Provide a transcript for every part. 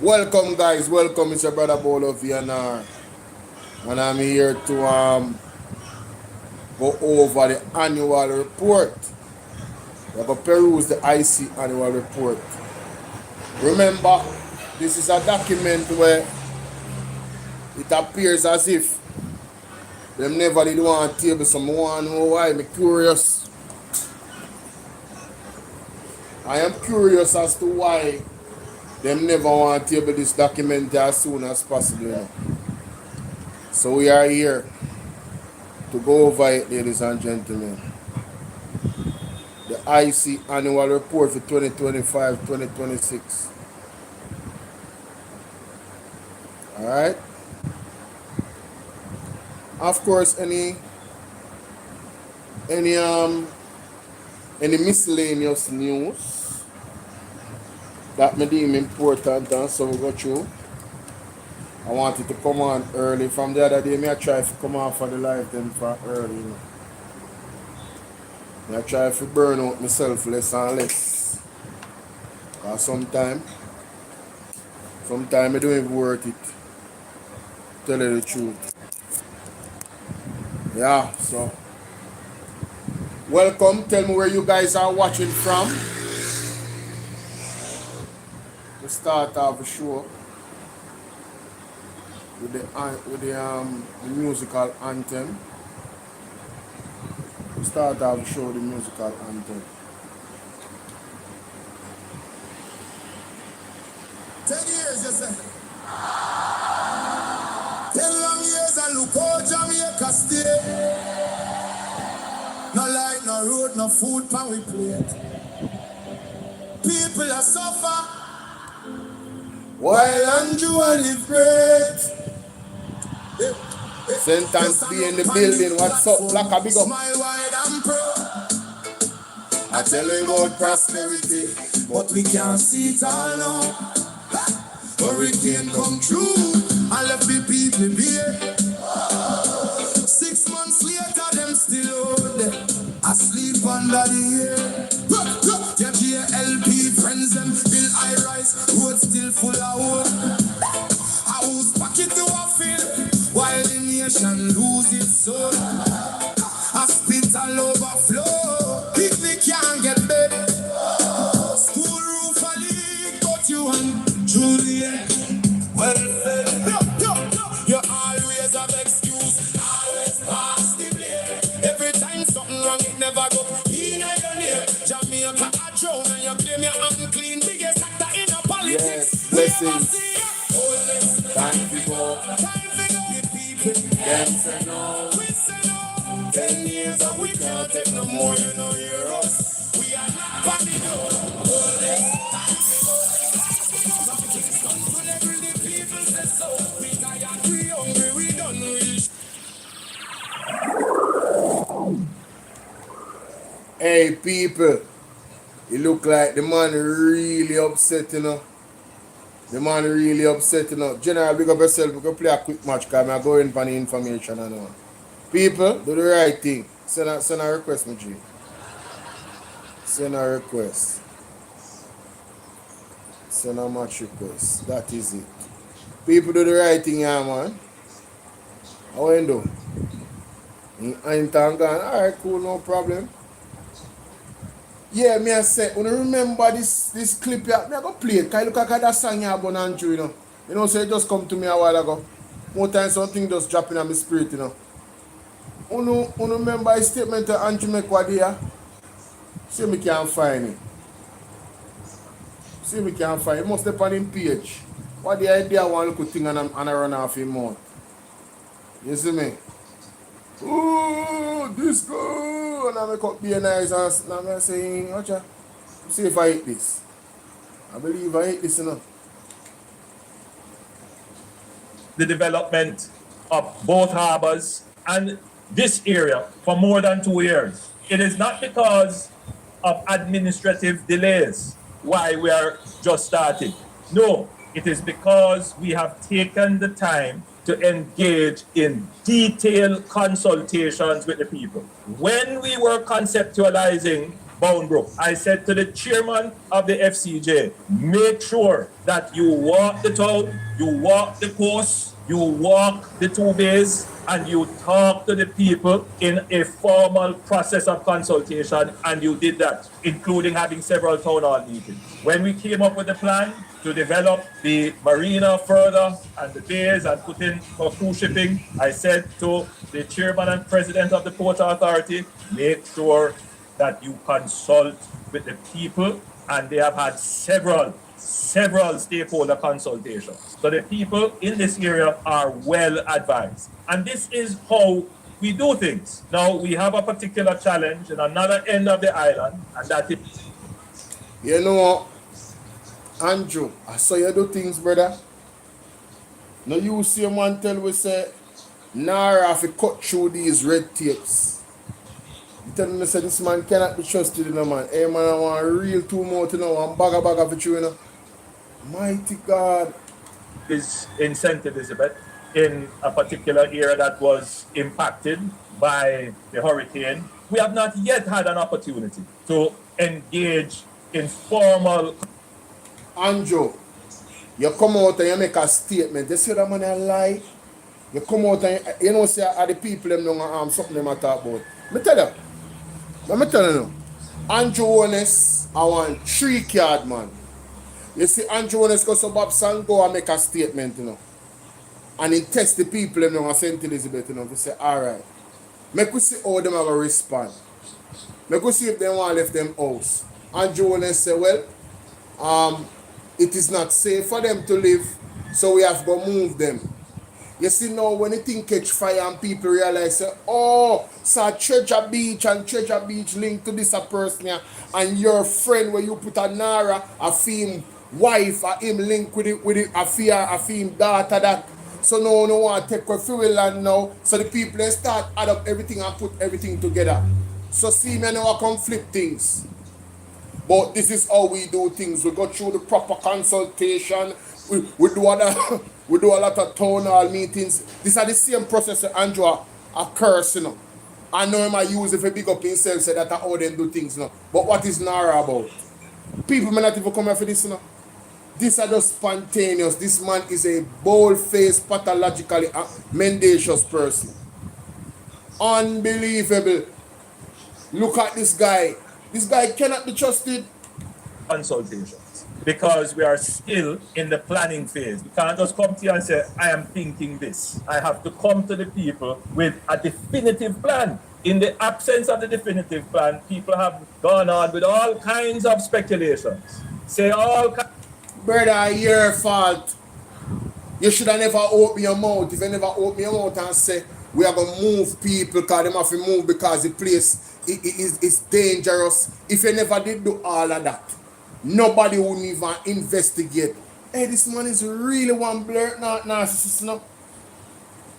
Welcome, guys. Welcome. It's your brother BOLO TBV, and I'm here to go over the annual report. We're going to peruse the IC annual report. Remember, this is a document where it appears as if them never did want to table someone. Know why? I'm curious. I am curious as to why them never want to table this document as soon as possible. You know? So we are here to go over it, ladies and gentlemen. The IC annual report for 2025-2026. Alright. Of course, any miscellaneous news that may deem important, and so we go through. I wanted to come on early. From the other day, I try to come on for the live then for early. You know. I try to burn out myself less and less. Because sometimes it don't even worth it. Tell you the truth. Yeah, so. Welcome. Tell me where you guys are watching from. To start off the show with the musical anthem. We start off the show with the musical anthem. 10 years, you say. 10 long years and look how Jamaica stay. No light, no road, no food pan we plate. People are suffer while Andrew live great. Sentence be in the building. What's up, Black? A big up. Smile wide and proud. I tell you about prosperity, but we can't see it all now. Hurricane come true and left the people bare. 6 months later, them still out there, asleep under the air. Get your LP friends, them build high rise, road still full of wood. House pocket to a fill, while the nation lose its soul. Hospital overflow, picnic can't get bed. School roof a leak, but you and Juliet, well said. You always have excuse, always pass the blame. Every time something wrong, it never go in your name. Jamaica a drown and you claim you're unclean. Biggest actor in a politics. Yes, blessings. Time to go. The people, them say no. We say no. 10 years and we can't take no more, you know, hear us. We are not funny, no. Hey people, it look like the man really upset, you know. The man really upset, you know. General, big up yourself. We can play a quick match because I'm going for the information and all. People, do the right thing. Send a request, my G. Send a request. Send a match request. That is it. People, do the right thing, yeah, man. How you do? I ain't gone. Alright, cool, no problem. Yeah, me I say, when you remember this clip here, me I go play it. Can you look at that song here about Andrew, you know? You know, so it just come to me a while ago. More times something just dropping on my spirit, you know. You remember his statement to Andrew make what there? See me can't find it. See me can't find it. It must be on him page. What the idea one little thing and I run off him mouth. You see me? Oh, this good. And I make up be nice and I'm saying, watch out. See if I hit this. I believe I hit this enough. The development of both harbors and this area for more than 2 years. It is not because of administrative delays why we are just starting. No, it is because we have taken the time to engage in detailed consultations with the people. When we were conceptualizing Boundbrook. I said to the chairman of the FCJ, make sure that you walk the town, you walk the coast, you walk the 2 bays, and you talk to the people in a formal process of consultation, and you did that, including having several town hall meetings. When we came up with the plan to develop the marina further and the bays and put in for cruise shipping, I said to the chairman and president of the Port Authority, make sure that you consult with the people, and they have had several stakeholder consultations. So the people in this area are well advised. And this is how we do things. Now we have a particular challenge in another end of the island, and that is... You know, Andrew, I saw you do things, brother. Now you see a man tell we say, Nara have to cut through these red tapes. You tell me say this man cannot be trusted, you know, man. Hey man, I want real too much, you know, and bag of it, you know. Mighty God. Is in St. Elizabeth in a particular area that was impacted by the hurricane. We have not yet had an opportunity to engage in formal... Andrew, you come out and you make a statement. You say that man a lie. You come out and you know say are the people them know something them a talk about. Me tell you. Let me tell you now. Andrew Honest, I want 3 card, man. You see, Andrew Honest goes to Babson go and make a statement, you know. And he test the people them know St. Elizabeth, you know, to say, alright. Make we see how them are going to respond. Make we see if they want to leave them house. Andrew Honest say, well, it is not safe for them to live, so we have to go move them. You see now when the thing catch fire and people realize say, oh, so Treasure Beach and Treasure Beach linked to this a person here, and your friend where you put a Nara, a film wife, a him link with it, a film daughter that. So now no want to take a free land now. So the people they start add up everything and put everything together. So see me now conflict things. But this is how we do things. We go through the proper consultation. We do a lot of town hall meetings. These are the same process that Andrew occurs, you know. I know him I use it for big up himself, say that's how they do things, you know. But what is Nara about? People may not even come here for this, you know. These are just spontaneous. This man is a bold-faced, pathologically mendacious person. Unbelievable. Look at this guy. This guy cannot be trusted. Consultations, because we are still in the planning phase. We can't just come to you and say, I am thinking this. I have to come to the people with a definitive plan. In the absence of the definitive plan, people have gone on with all kinds of speculations. Say all kinds. Brother, your fault. You should have never opened your mouth. If you never open your mouth and say, we are going to move people because they have to move because the place is dangerous. If you never did do all of that, nobody would even investigate. Hey, this man is really one blur narcissist, no?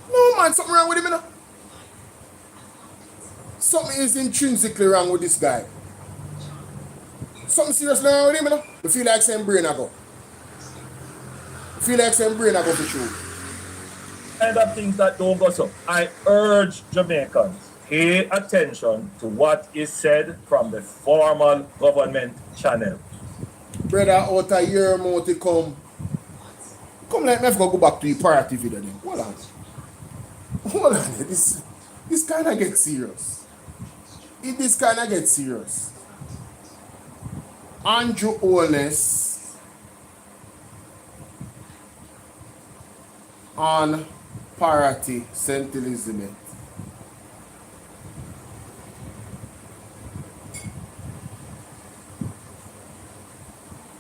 No, man, something wrong with him, you know? Something is intrinsically wrong with this guy. Something seriously wrong with him, you know? You feel like saying brain ago. Feel like saying brain ago for sure. Kind of things that don't go so. I urge Jamaicans, pay attention to what is said from the formal government channel. Brother, out of your mouth to come like me go back to the party video then. Hold on. This kind of gets serious. This kind of gets serious. Andrew Honest on party St. Elizabeth.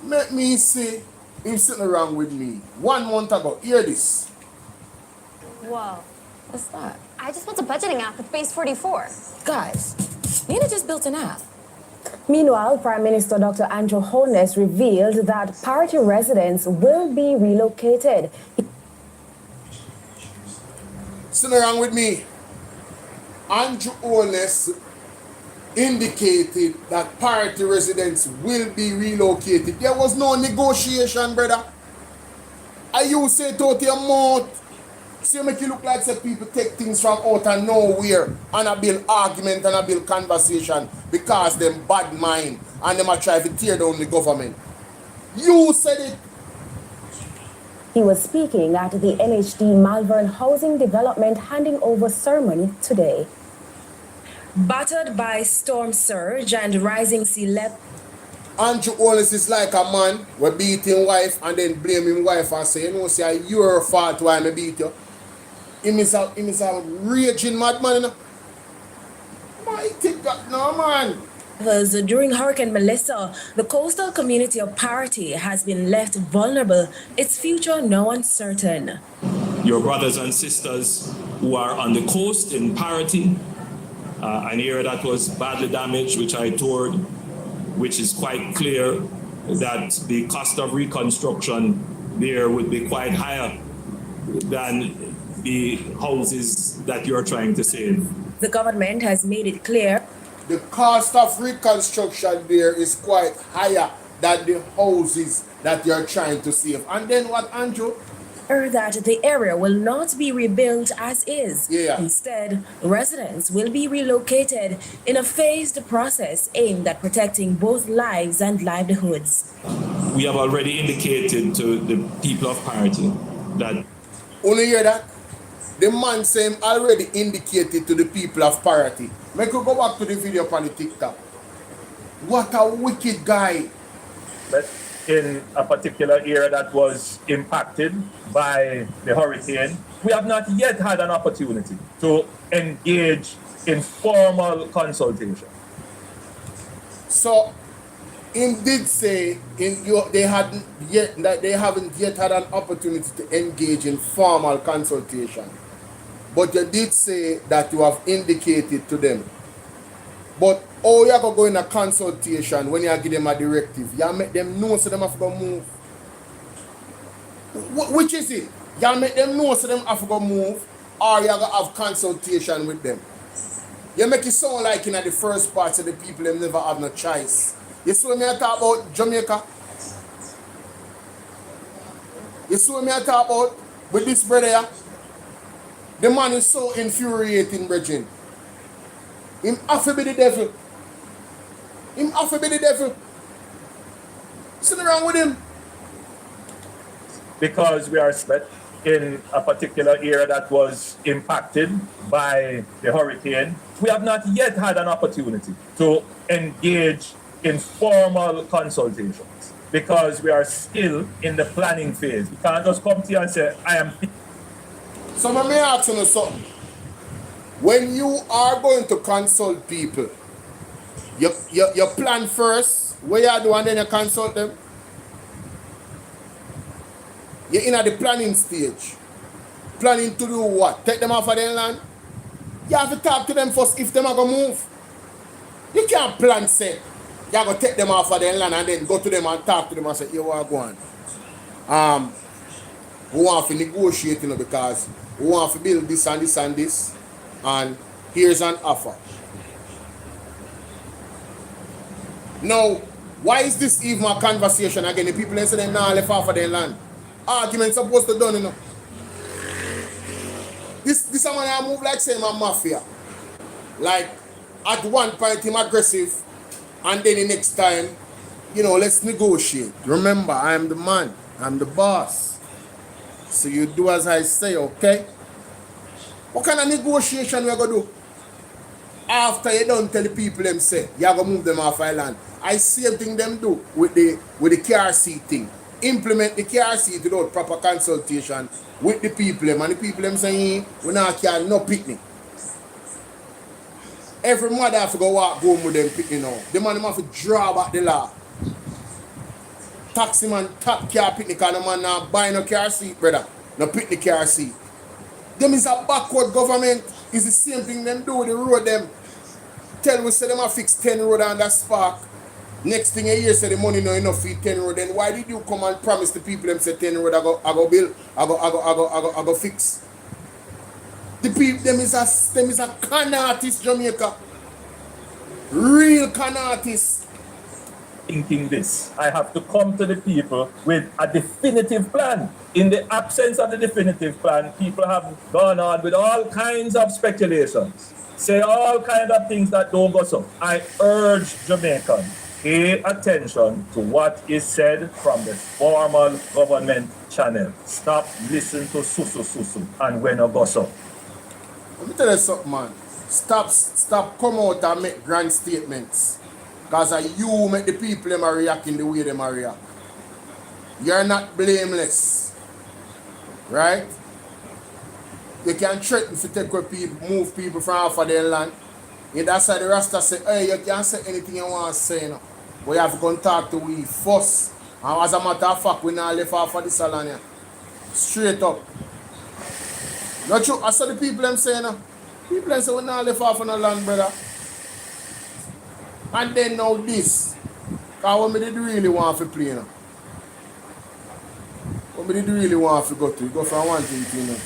Let me see him sitting around with me 1 month ago. Hear this. Whoa. What's that? I just built a budgeting app with Base 44. Guys, Nina just built an app. Meanwhile, Prime Minister Dr. Andrew Honest revealed that party residents will be relocated. Sitting around with me, Andrew Honest indicated that party residents will be relocated. There was no negotiation, brother. I you say it out your mouth. So you make it look like say people take things from out of nowhere and a build argument and a build conversation because them bad mind and them a try to tear down the government. You said it. He was speaking at the NHD Malvern Housing Development handing over ceremony today. Battered by storm surge and rising sea level. Andrew Holness is like a man who beat his wife and then blame his wife and say, you know, say your fault why I beat you. Him is a raging madman, you know. I think that no man. During Hurricane Melissa, the coastal community of Parity has been left vulnerable, its future now uncertain. Your brothers and sisters who are on the coast in Parity, an area that was badly damaged, which I toured, which is quite clear that the cost of reconstruction there would be quite higher than the houses that you're trying to save. The government has made it clear The cost of reconstruction there is quite higher than the houses that you're trying to save. And then what, Andrew? that the area will not be rebuilt as is. Yeah. Instead, residents will be relocated in a phased process aimed at protecting both lives and livelihoods. We have already indicated to the people of Parity that... Only hear that? The man saying already indicated to the people of Parity. Make you go back to the video on the TikTok. What a wicked guy. But in a particular area that was impacted by the hurricane, we have not yet had an opportunity to engage in formal consultation. So, him did say they haven't yet had an opportunity to engage in formal consultation. But you did say that you have indicated to them. But how you go in a consultation when you give them a directive? You make them know so them have to move. Which is it? You make them know so them have to move, or you have consultation with them. You make it sound like in the first part of the people them never have no choice. You saw me talk about Jamaica. You saw me talk about with this brother here. The man is so infuriating, brethren. Him have to be the devil. Him have to be the devil. What's wrong with him? Because we are split in a particular area that was impacted by the hurricane, we have not yet had an opportunity to engage in formal consultations because we are still in the planning phase. We can't just come to you and say, I am... So let me ask you something. When you are going to consult people, you plan first, what you do, and then you consult them. You're in at the planning stage. Planning to do what? Take them off of their land? You have to talk to them first if them are going to move. You can't plan, say, you have to take them off of their land and then go to them and talk to them and say, you are going. We want to negotiate, because we want to build this and this and this. And here's an offer. Now, why is this even a conversation again? The people say they now left off of their land. Argument supposed to done, This man I move like say my mafia. Like at one point him aggressive and then the next time, let's negotiate. Remember, I am the man, I'm the boss. So you do as I say, okay? What kind of negotiation we gonna do? After you don't tell the people them say, you gonna move them off island. I same thing them do with the KRC thing. Implement the KRC without proper consultation with the people them, and the people them saying we not care no picnic. Every mother have to go walk home with them picnic now. The man have to draw back the law. Taxi man top car picnic and the man now buy no car seat, brother. No picnic car seat. Them is a backward government. It's the same thing them do with the road them. Tell we say them a fix 10 road on that spark. Next thing a year say the money no enough for 10 road. Then why did you come and promise the people them say 10 road I go build, I go fix? The people them is a con artist, Jamaica. Real con artist. thinking this. I have to come to the people with a definitive plan. In the absence of the definitive plan, people have gone on with all kinds of speculations, say all kinds of things that don't go so. I urge Jamaicans, pay attention to what is said from the formal government channel. Stop listening to susu and when a go so. Let me tell you something, man. Stop come out and make grand statements. Because you make the people them are reacting the way they are react. You're not blameless. Right? You can threaten to take away people, move people from off of their land. And that's why the Rasta say, hey, you can't say anything you want to say, you know. But you have to go and talk to we first. And as a matter of fact, we not left off of this land here. Straight up. Not true. I saw the people them saying, people them say we not left off on the land, brother. And then now this. Because what me did really want to play, you know. What me did really want to go to. Go from one thing to another.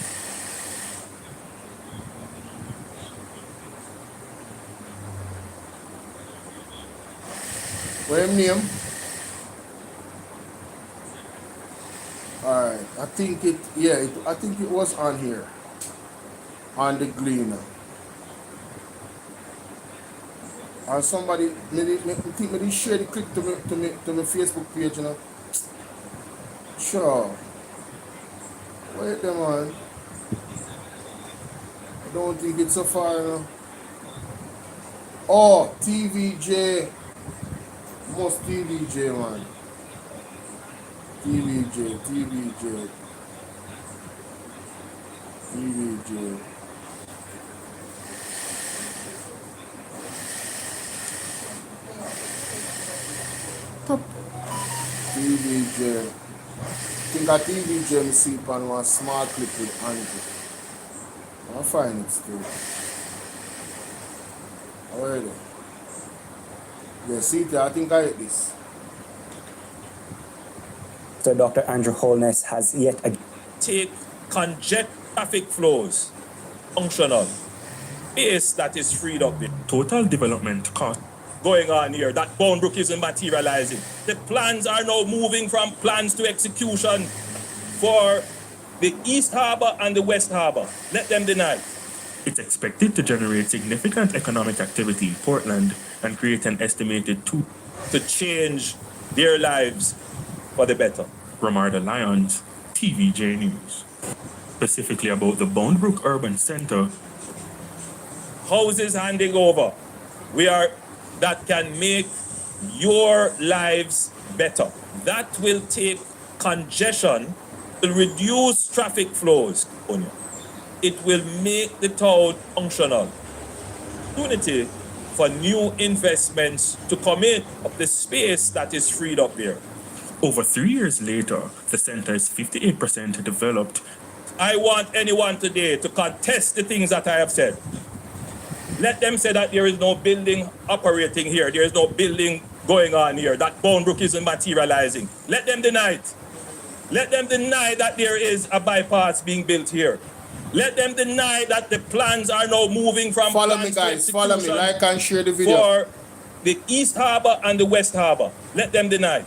What him name? Alright, I think it was on here. On the Gleaner. And somebody, maybe share the clip to my Facebook page, you know. Sure. Wait there, man. I don't think it's so far, you know. Oh, TVJ. Most TVJ, man. TVJ. TVJ. I think a TVJ me see it on one small clip with Andrew. I'll find it still. Already. Yeah, see it, I think I hit this. So Dr. Andrew Holness has yet again Take conject traffic flows functional. Space that is freed up there. Total development cost. Going on here, that Boundbrook isn't materializing. The plans are now moving from plans to execution for the East Harbour and the West Harbour. Let them deny it. It's expected to generate significant economic activity in Portland and create an estimated To change their lives for the better. Ramarda Lyons, TVJ News. Specifically about the Boundbrook Urban Center. Houses handing over. That can make your lives better. That will take congestion, will reduce traffic flows. It will make the town functional. Opportunity for new investments to come in of the space that is freed up there. Over 3 years later, the center is 58% developed. I want anyone today to contest the things that I have said. Let them say that there is no building operating here. There is no building going on here. That Boundbrook isn't materializing. Let them deny it. Let them deny that there is a bypass being built here. Let them deny that the plans are now moving from Follow me, guys. Follow me. Like and share the video. For the East Harbour and the West Harbour. Let them deny it.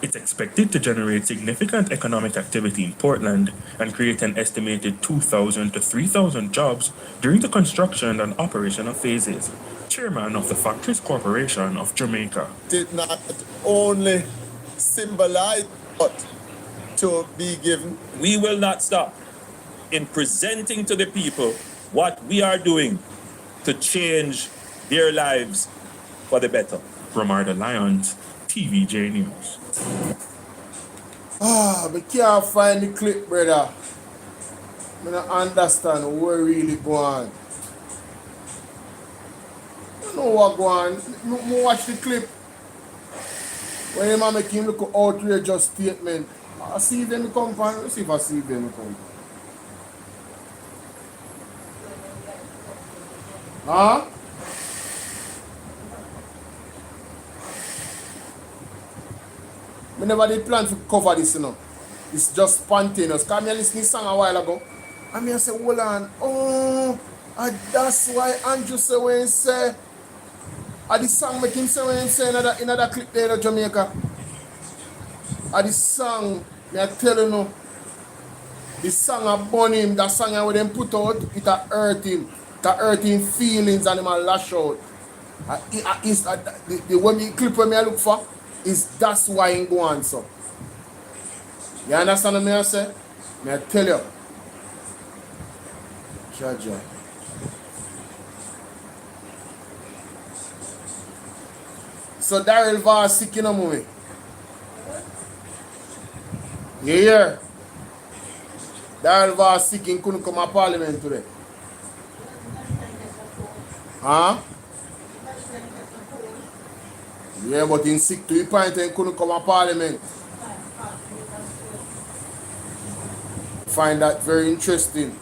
It's expected to generate significant economic activity in Portland and create an estimated 2,000 to 3,000 jobs during the construction and operational phases. Chairman of the Factories Corporation of Jamaica. Did not only symbolize but to be given. We will not stop in presenting to the people what we are doing to change their lives for the better. Ramarda Lyons, TVJ News. We can't find the clip, brother. I don't understand what really going on. I know what going on. I watch the clip. When him make him look outrageous statement. I see them come from. Let's see if I see them come. Huh? I never did plan to cover this, you know. It's just spontaneous. Because I listened to this song a while ago. And I say, hold on. Oh, that's why Andrew said when he say, the song make him say when him say in that clip there in Jamaica. The song, me I tell you no, the song upon him, that song when them put out, it a hurt him. It a hurt him feelings and him a lash out. The clip when me I look for is that's why him go on so. You understand what me I say? Me I tell you. Jaja. So Daryl Voss sick in a movie. You hear? Daryl Voss sick and couldn't come to Parliament today. Huh? Yeah, but he's sick to the point and couldn't come to Parliament. Find that very interesting.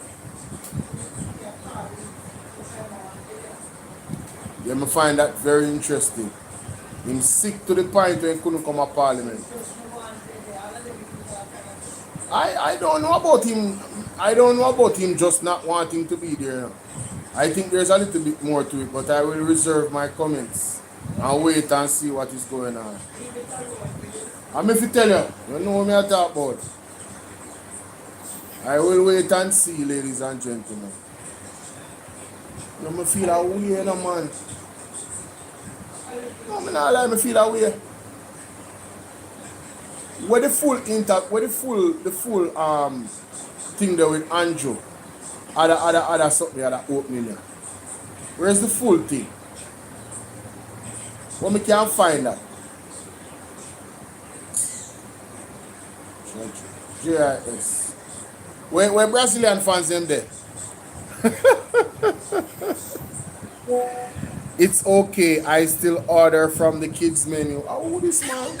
Yeah, I find that very interesting. He's sick to the point when he couldn't come to Parliament. I don't know about him. I don't know about him just not wanting to be there. Now. I think there's a little bit more to it, but I will reserve my comments and wait and see what is going on. I'm if you tell you, you know what I talk about. I will wait and see, ladies and gentlemen. You know, I feel a way, no, man. No, I'm not like I feel that way. Where the full thing there with Andrew, other something, other opening there. Where's the full thing? Well, me can't find that. JIS. Where Brazilian fans them there? It's okay, I still order from the kids menu. Oh, this man.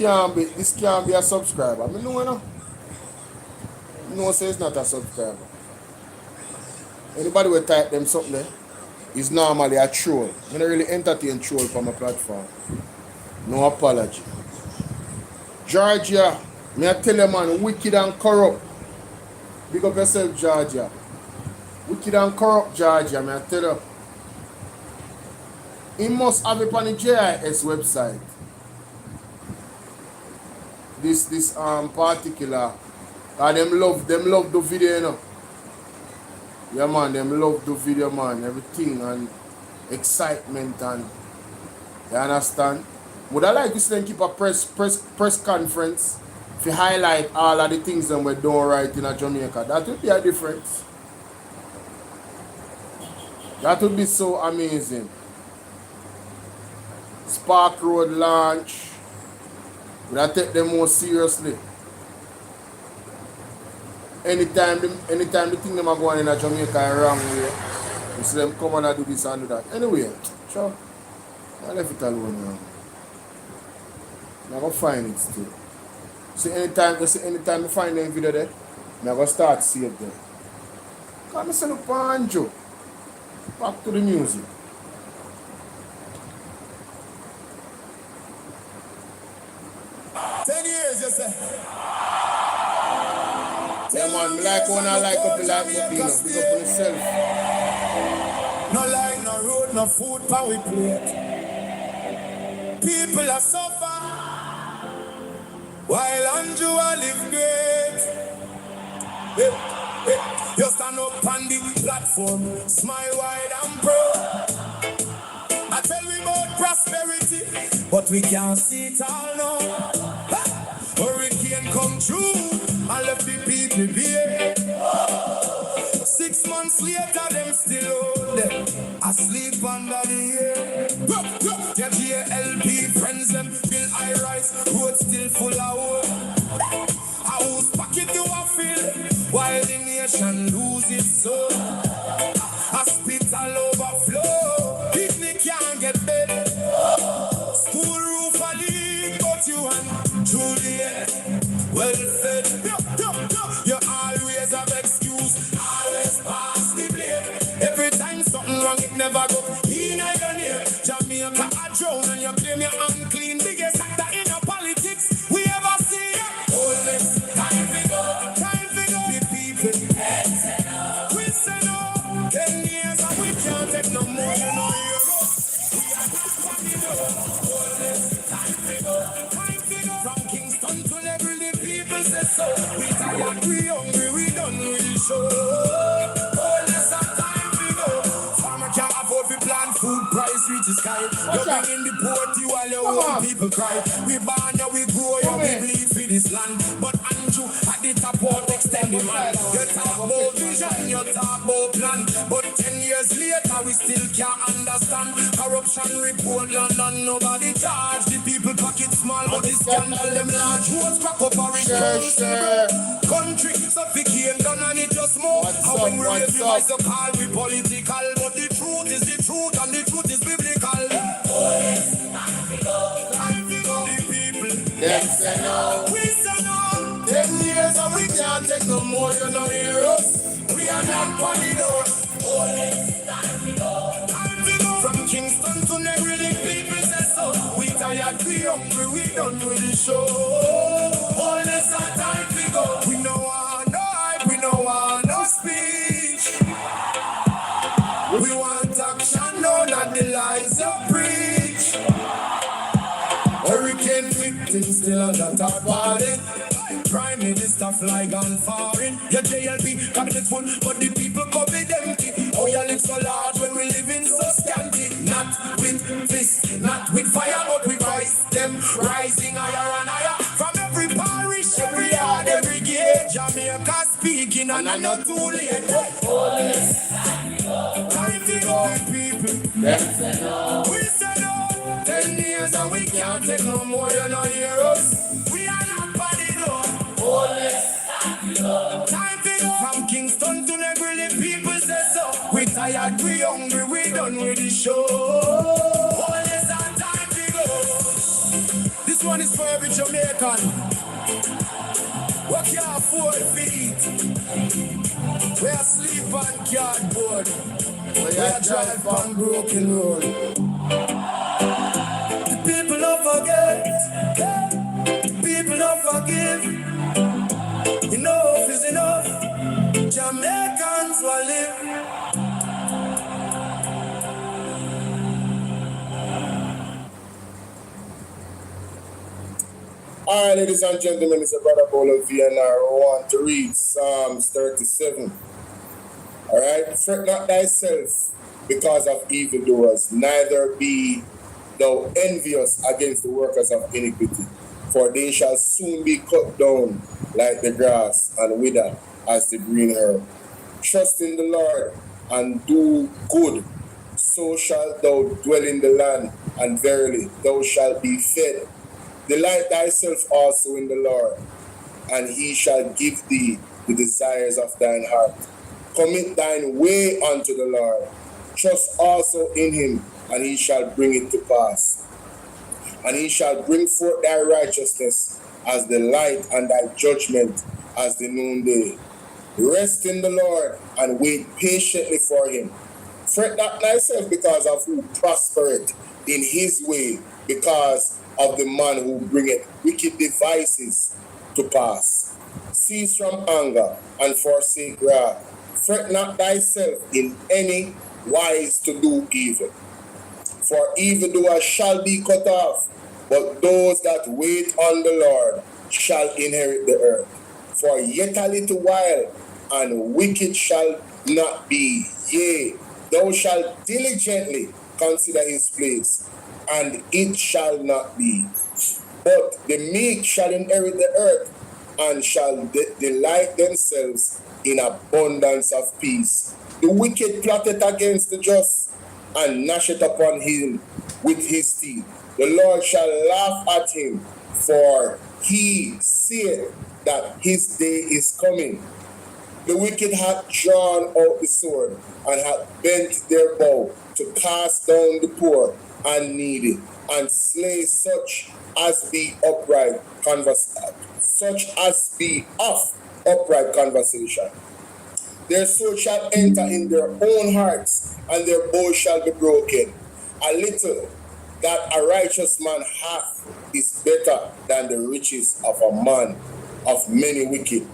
This can't be a subscriber. I mean, no. No, say it's not a subscriber. Anybody will type them something there is normally a troll. I don't really entertain troll from my platform. No apology. Georgia, me I tell you, man, wicked and corrupt. Big up yourself, Georgia. Wicked and corrupt, Georgia, me I tell you. He must have it on the JIS website. This particular, them love the video, you know. Yeah, man, them love the video, man. Everything and excitement and you understand. Would I like to see them keep a press conference to highlight all of the things that we're doing right in Jamaica? That would be a difference. That would be so amazing. Spark Road launch. Would I take them more seriously? Anytime the thing them are going in Jamaica and wrong way, you see them come and do this and do that. Anyway, sure. I left it alone now. I'm gonna find it still. See anytime I find them video there, I'm gonna start save them. Come and look for Andrew. Back to the music. You say. Yeah, man, me like one I like up the like up, you know, big up on yourself. No line, no road, no food, power we plate. People are suffer while Andrew will live great. You stand up on the platform, smile wide and proud. I tell we about prosperity, but we can't see it all now. Hurricane come through and left the people bare. 6 months later, them still hold them asleep under the air. Get here, LP friends, them feel high rise, road still full of hope. House pocket you a fill while the nation lose its soul. Hospital overflow, picnic can't get bed. School roof a leak, but you and Juliet well fed. You always have excuse, always pass the blame. Every time something wrong, it never go. He never near Jamaica a drown and you claim you're unclean. Biggest actor in your politics we ever see. All this time we go, the people. We say no. We tired, we hungry, we done with the show. Oh, less than time we go. Farmer can't afford to plant food, price reach the sky. You bring in the poverty while your own people cry. We born you, we grow you, we bleed for this land. But Andrew at the top won't extend the man. You talk about vision, you talk about plan. But 10 years later, we still can't understand. Corruption report London, nobody charge. The people pocket small, but the scandal them large. Who's crack up our country, suffocate, done and it just more. How when we raise the voice, so call we political. But the truth is the truth, and the truth is biblical. Time to go. The people, Them say no. we say no. 10 years and we can't take no more, you know, hear us. We are not funny door. Time to go. From Kingston to Negri, the people say so. We tired, we hungry, we done with the show. All this time to go. We no want no hype, we no want no speech. We want action, no, not the lies you preach. Hurricane victims still on the top party. Prime Minister fly gone foreign. Your JLP cabinet full, but the people covered empty. Oh, you live so large when we live in so scanty. Not with fist, not with fire, but with Christ. Them rising higher and higher. From every parish, every yard, every gate. Jamaica speaking and I'm not too late. Time to go, people. Them say no. We say no. 10 years and we can't take no more, you know, hear us. We are not body though. Time to go. From Kingston to Negri, the people say so. We tired, we hungry, we done with the show. All this and time to go. This one is for every Jamaican. What can't afford feet. We are sleep on cardboard. We are drive on broken road. The people don't forget. The people don't forgive. Enough is enough. Jamaicans will live. Alright, ladies and gentlemen, it's a brother Bolo VNR. I want to read Psalms 37. Alright, fret not thyself because of evildoers, neither be thou envious against the workers of iniquity, for they shall soon be cut down like the grass and wither as the green herb. Trust in the Lord and do good, so shalt thou dwell in the land, and verily thou shalt be fed. Delight thyself also in the Lord, and he shall give thee the desires of thine heart. Commit thine way unto the Lord. Trust also in him, and he shall bring it to pass. And he shall bring forth thy righteousness as the light, and thy judgment as the noonday. Rest in the Lord, and wait patiently for him. Fret not thyself because of who prospereth in his way, because of the man who bringeth wicked devices to pass. Cease from anger, and forsake wrath. Fret not thyself in any wise to do evil. For evildoers shall be cut off, but those that wait on the Lord shall inherit the earth. For yet a little while, and wicked shall not be. Yea, thou shalt diligently consider his place, and it shall not be. But the meek shall inherit the earth, and shall delight themselves in abundance of peace. The wicked plotteth against the just, and gnasheth upon him with his teeth. The Lord shall laugh at him, for he seeth that his day is coming. The wicked hath drawn out the sword, and hath bent their bow to cast down the poor and needy, and slay such as be upright upright conversation. Their sword shall enter in their own hearts, and their bow shall be broken. A little that a righteous man hath is better than the riches of a man of many wicked.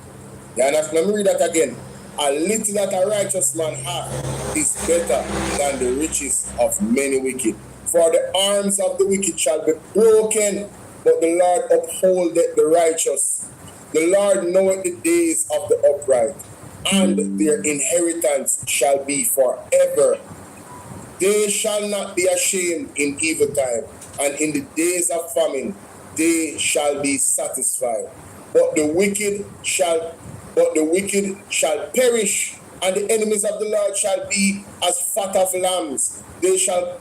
Let me read that again. A little that a righteous man hath is better than the riches of many wicked. For the arms of the wicked shall be broken, but the Lord upholdeth the righteous. The Lord knoweth the days of the upright, and their inheritance shall be forever. They shall not be ashamed in evil time, and in the days of famine they shall be satisfied. But the wicked shall perish, and the enemies of the Lord shall be as fat of lambs. They shall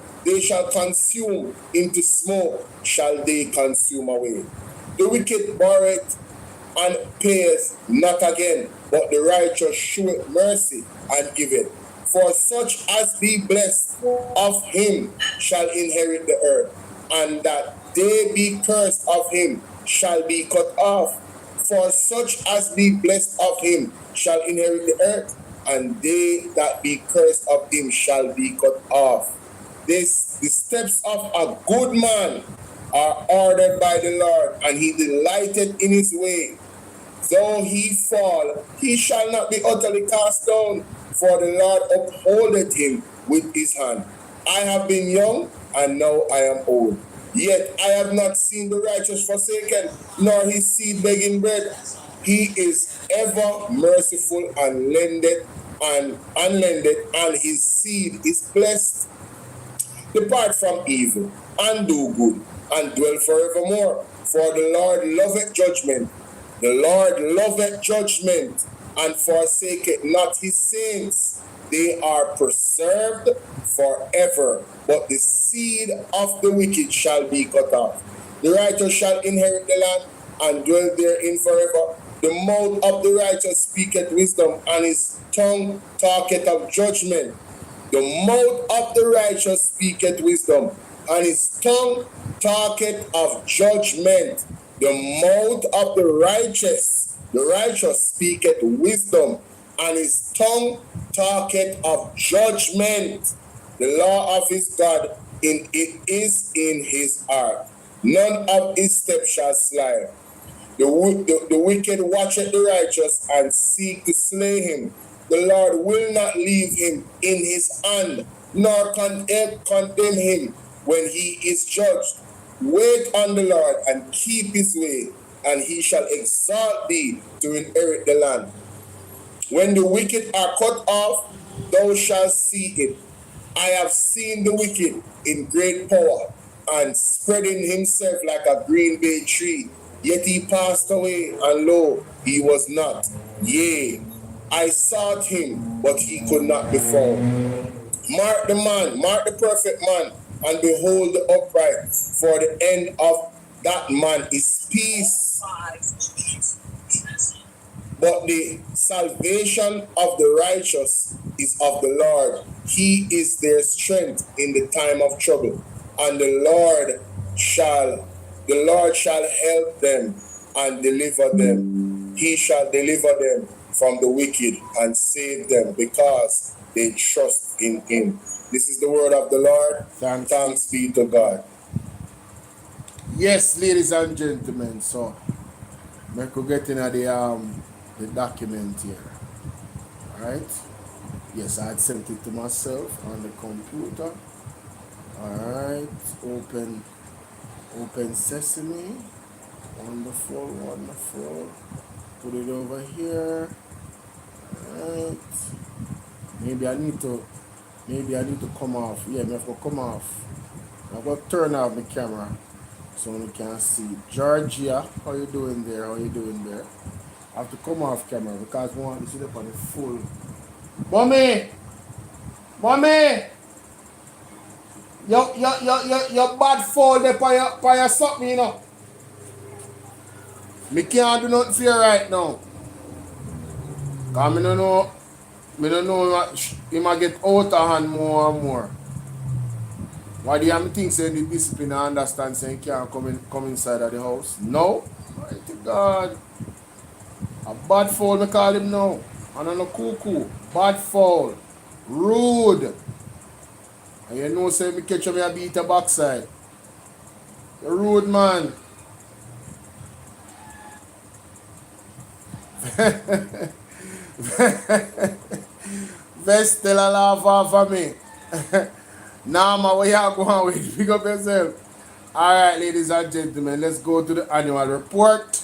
consume, into smoke shall they consume away. The wicked borroweth and payeth not again, but the righteous sheweth mercy and giveth. For such as be blessed of him shall inherit the earth, and that they be cursed of him shall be cut off. For such as be blessed of him shall inherit the earth, and they that be cursed of him shall be cut off. The steps of a good man are ordered by the Lord, and he delighteth in his way. Though he fall, he shall not be utterly cast down, for the Lord upholdeth him with his hand. I have been young, and now I am old. Yet I have not seen the righteous forsaken, nor his seed begging bread. He is ever merciful and lendeth, and his seed is blessed. Depart from evil, and do good, and dwell forevermore. For the Lord loveth judgment. The Lord loveth judgment, and forsaketh not his saints. They are preserved forever, but the seed of the wicked shall be cut off. The righteous shall inherit the land, and dwell therein forever. The mouth of the righteous speaketh wisdom, and his tongue talketh of judgment. The mouth of the righteous speaketh wisdom, and his tongue talketh of judgment. The mouth of the righteous speaketh wisdom, and his tongue talketh of judgment. The law of his God it is in his heart. None of his steps shall slide. The wicked watcheth the righteous, and seek to slay him. The Lord will not leave him in his hand, nor condemn him when he is judged. Wait on the Lord, and keep his way, and he shall exalt thee to inherit the land. When the wicked are cut off, thou shalt see it. I have seen the wicked in great power, and spreading himself like a green bay tree. Yet he passed away, and lo, he was not. Yea, I sought him, but he could not be found. Mark the man, mark the perfect man, and behold the upright, for the end of that man is peace. But the salvation of the righteous is of the Lord. He is their strength in the time of trouble, and the Lord shall help them and deliver them. He shall deliver them from the wicked and save them, because they trust in him. This is the word of the Lord. Thanks be to God. Yes, ladies and gentlemen, so we could get into the document here. Alright. Yes, I had sent it to myself on the computer. Alright, open Sesame. Wonderful. Put it over here. Alright. Maybe I need to come off. Yeah, I have to come off. I'm going to turn off the camera so we can see. Georgia, how you doing there? I have to come off camera because we want to see the on the full. Mommy! Your bad fall there by your something, you know. Me can't do nothing for you right now. Because I don't know he might get out of hand more and more. Why do you have me think saying the discipline and understand saying you can't come inside of the house? No. Mighty God. A bad foul, me call him now. And I'm a cuckoo. Bad foul. Rude. And you know say me catch me a beat a backside. You rude man. Vest still a laugh off of me. Nah, man, where you going with? Pick up yourself. Alright, ladies and gentlemen, let's go to the annual report.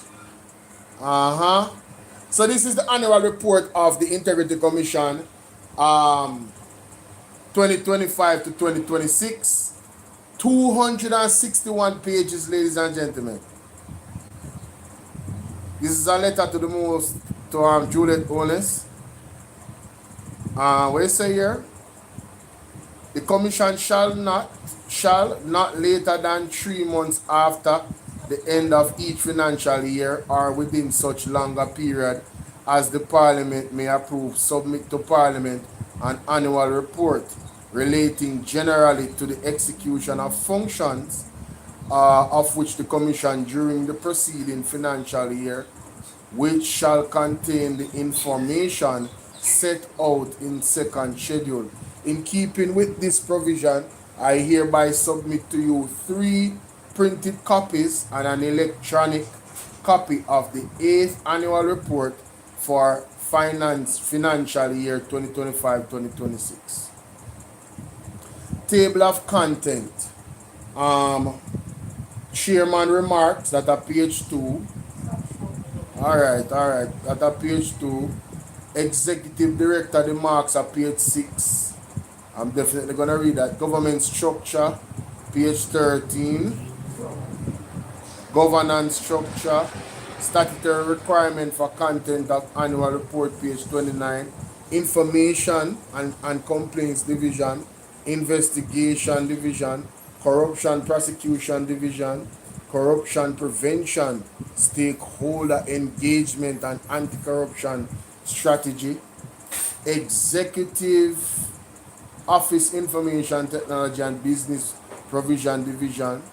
So this is the annual report of the Integrity Commission, 2025 to 2026. 261 pages, ladies and gentlemen. This is a letter to Juliet Owens. What you say here? The commission shall not later than 3 months after the end of each financial year or within such longer period as the Parliament may approve, submit to Parliament an annual report relating generally to the execution of functions of which the Commission during the preceding financial year, which shall contain the information set out in second schedule. In keeping with this provision, I hereby submit to you 3 printed copies and an electronic copy of the 8th annual report for financial year 2025-2026. Table of content. Chairman remarks that are page 2. Alright, that are page 2. Executive Director remarks are page 6. I'm definitely going to read that. Government structure, page 13. Governance structure. Statutory requirement for content of annual report, page 29. Information and complaints division. Investigation division. Corruption prosecution division. Corruption prevention. Stakeholder engagement and anti-corruption strategy. Executive Office Information Technology and Business Provision Division,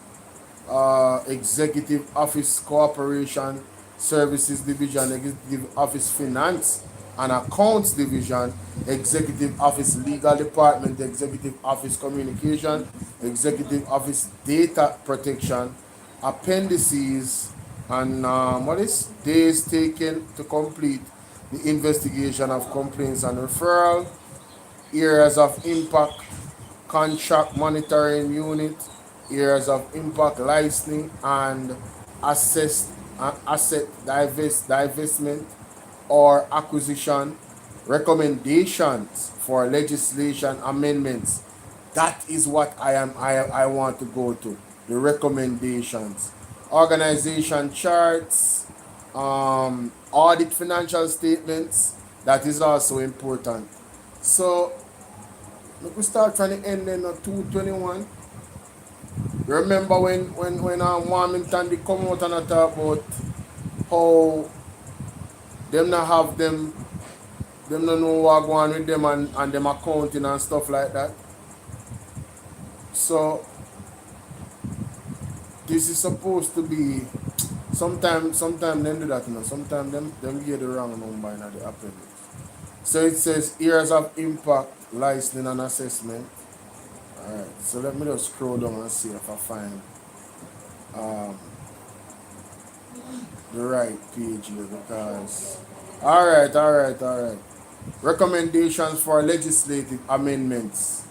Executive Office Cooperation Services Division, Executive Office Finance and Accounts Division, Executive Office Legal Department, Executive Office Communication, Executive Office Data Protection, Appendices, and days taken to complete the investigation of complaints and referral, areas of impact, contract monitoring unit, areas of impact licensing and asset divestment or acquisition, recommendations for legislation amendments. That is what I want to go to, the recommendations. Organization charts, audit financial statements, that is also important. So, let me start from the end then of 221. Remember when Wilmington they come out and talk about how them not have them don't know what going on with them and them accounting and stuff like that. So this is supposed to be sometimes them do that, you know. Sometimes them get the wrong number in the appendix. So it says areas of impact, licensing and assessment. Alright, so let me just scroll down and see if I find the right page here because alright. Recommendations for legislative amendments.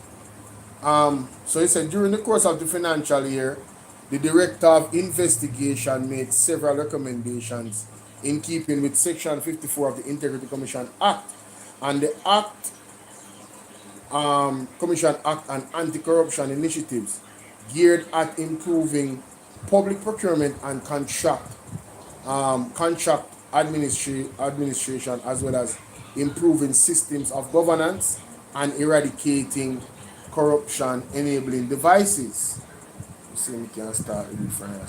So it said during the course of the financial year, the Director of Investigation made several recommendations in keeping with Section 54 of the Integrity Commission Act and the Commission Act and anti-corruption initiatives geared at improving public procurement and contract administration, as well as improving systems of governance and eradicating corruption enabling devices. See, we can start reading from here.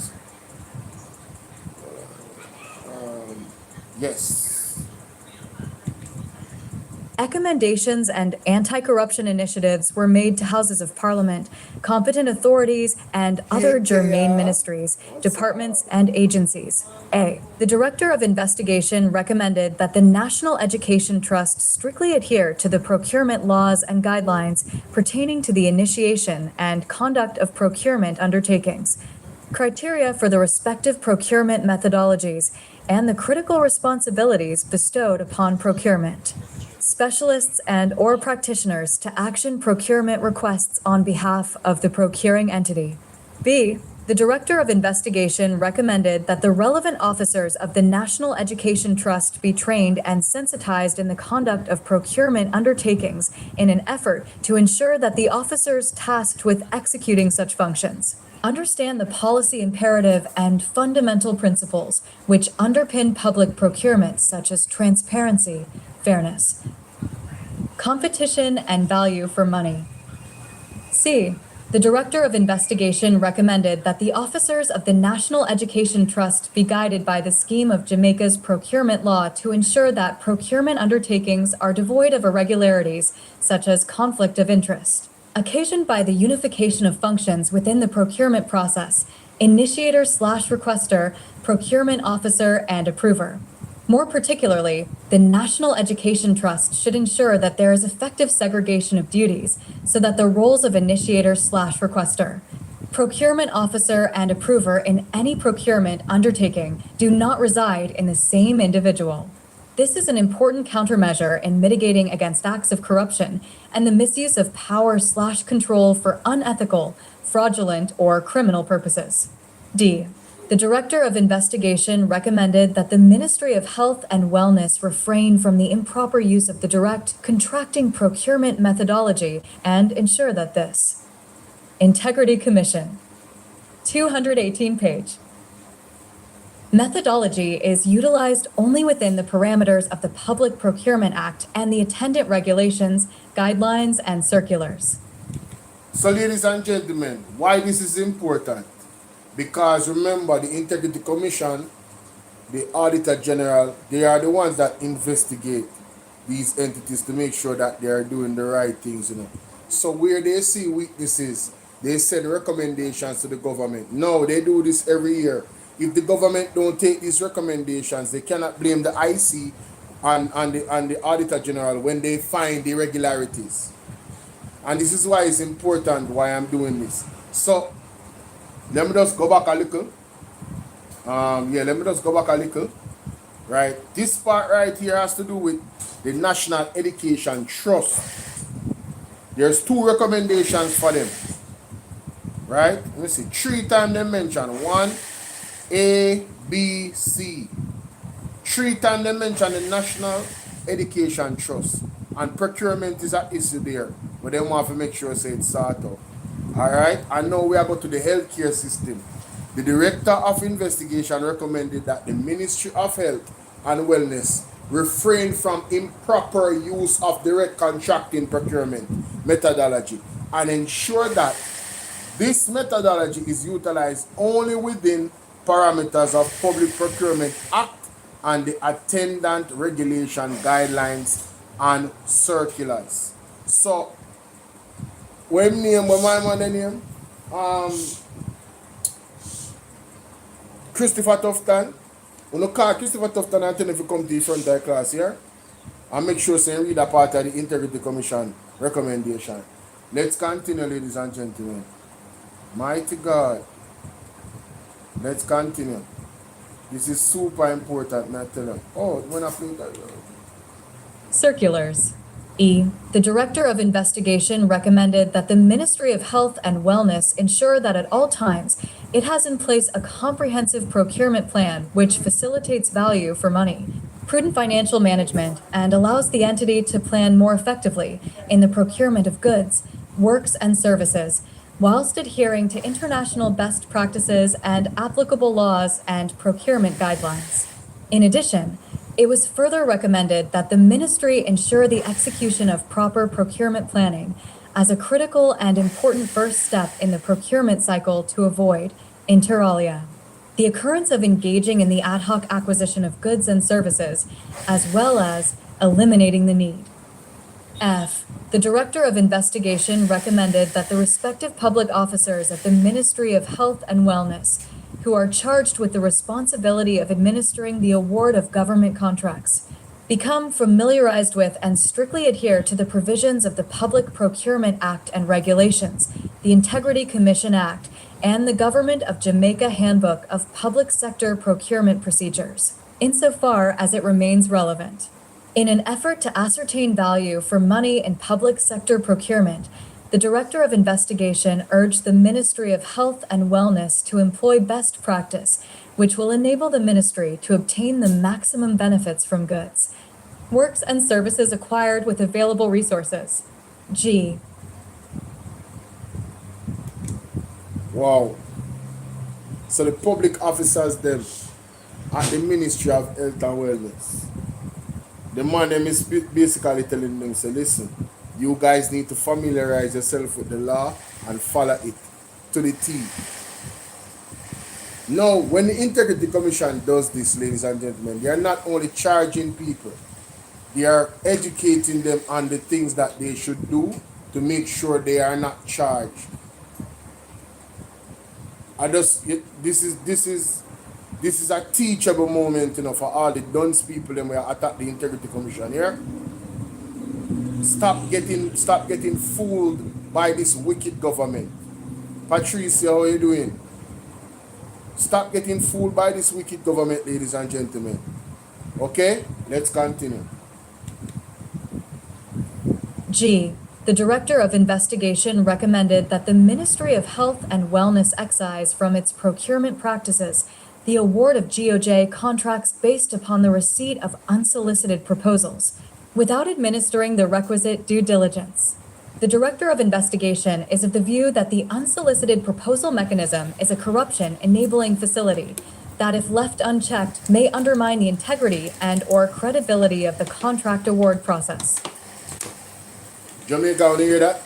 Yes. Recommendations and anti-corruption initiatives were made to Houses of Parliament, competent authorities, and other germane ministries, departments, and agencies. A. The Director of Investigation recommended that the National Education Trust strictly adhere to the procurement laws and guidelines pertaining to the initiation and conduct of procurement undertakings, criteria for the respective procurement methodologies, and the critical responsibilities bestowed upon procurement. Specialists and or practitioners to action procurement requests on behalf of the procuring entity. B. the Director of Investigation recommended that the relevant officers of the National Education Trust be trained and sensitized in the conduct of procurement undertakings in an effort to ensure that the officers tasked with executing such functions understand the policy imperative and fundamental principles which underpin public procurement, such as transparency, fairness, competition, and value for money. C. The Director of Investigation recommended that the officers of the National Education Trust be guided by the scheme of Jamaica's procurement law to ensure that procurement undertakings are devoid of irregularities, such as conflict of interest, occasioned by the unification of functions within the procurement process, initiator/requester, procurement officer, and approver. More particularly, the National Education Trust should ensure that there is effective segregation of duties so that the roles of initiator/requester, procurement officer, and approver in any procurement undertaking do not reside in the same individual. This is an important countermeasure in mitigating against acts of corruption and the misuse of power/control for unethical, fraudulent, or criminal purposes. D. The Director of Investigation recommended that the Ministry of Health and Wellness refrain from the improper use of the direct contracting procurement methodology and ensure that this Integrity Commission, 218-page. Methodology is utilized only within the parameters of the Public Procurement Act and the attendant regulations, guidelines, and circulars. So, ladies and gentlemen, why this is important? Because remember, the Integrity Commission, the Auditor General, they are the ones that investigate these entities to make sure that they are doing the right things, So where they see weaknesses, they send recommendations to the government. No, they do this every year. If the government don't take these recommendations, they cannot blame the IC and the Auditor General when they find the irregularities. And this is why it's important why I'm doing this. So let me just go back a little. Right. This part right here has to do with the National Education Trust. There's 2 recommendations for them. Right? Let me see. 3 times they mention 1, A, B, C. 3 times they mention the National Education Trust. And procurement is an issue there. But they want to make sure say it's sorted out. Alright, and now we are going to the healthcare system. The Director of Investigation recommended that the Ministry of Health and Wellness refrain from improper use of direct contracting procurement methodology and ensure that this methodology is utilized only within parameters of Public Procurement Act and the attendant regulation guidelines and circulars. So, what my man name? Christopher Tufton. When you call Christopher Tufton and tell him if you come to the front of the class here, and make sure you read a part of the Integrity Commission recommendation. Let's continue, ladies and gentlemen. Mighty God. Let's continue. This is super important, I tell you. Oh, when I play that. Circulars. E. The Director of Investigation recommended that the Ministry of Health and Wellness ensure that at all times it has in place a comprehensive procurement plan which facilitates value for money, prudent financial management, and allows the entity to plan more effectively in the procurement of goods, works, and services, whilst adhering to international best practices and applicable laws and procurement guidelines. In addition, it was further recommended that the ministry ensure the execution of proper procurement planning as a critical and important first step in the procurement cycle to avoid, inter alia, the occurrence of engaging in the ad hoc acquisition of goods and services, as well as eliminating the need. F. The Director of Investigation recommended that the respective public officers of the Ministry of Health and Wellness who are charged with the responsibility of administering the award of government contracts, become familiarized with and strictly adhere to the provisions of the Public Procurement Act and regulations, the Integrity Commission Act, and the Government of Jamaica Handbook of Public Sector Procurement Procedures, insofar as it remains relevant. In an effort to ascertain value for money in public sector procurement, the Director of Investigation urged the Ministry of Health and Wellness to employ best practice, which will enable the ministry to obtain the maximum benefits from goods, works and services acquired with available resources. G. Wow. So the public officers them at the Ministry of Health and Wellness, the man them is basically telling them, say, listen, you guys need to familiarize yourself with the law and follow it to the T. Now, when the Integrity Commission does this, ladies and gentlemen, they are not only charging people, they are educating them on the things that they should do to make sure they are not charged. This is a teachable moment, you know, for all the dunce people and we attack the Integrity Commission here. Stop getting fooled by this wicked government. Patricia, how are you doing? Stop getting fooled by this wicked government, ladies and gentlemen. Okay, let's continue. G. The Director of Investigation recommended that the Ministry of Health and Wellness excise from its procurement practices the award of GOJ contracts based upon the receipt of unsolicited proposals, without administering the requisite due diligence. The Director of Investigation is of the view that the unsolicited proposal mechanism is a corruption-enabling facility that, if left unchecked, may undermine the integrity and/or credibility of the contract award process. Jamaica, want to hear that?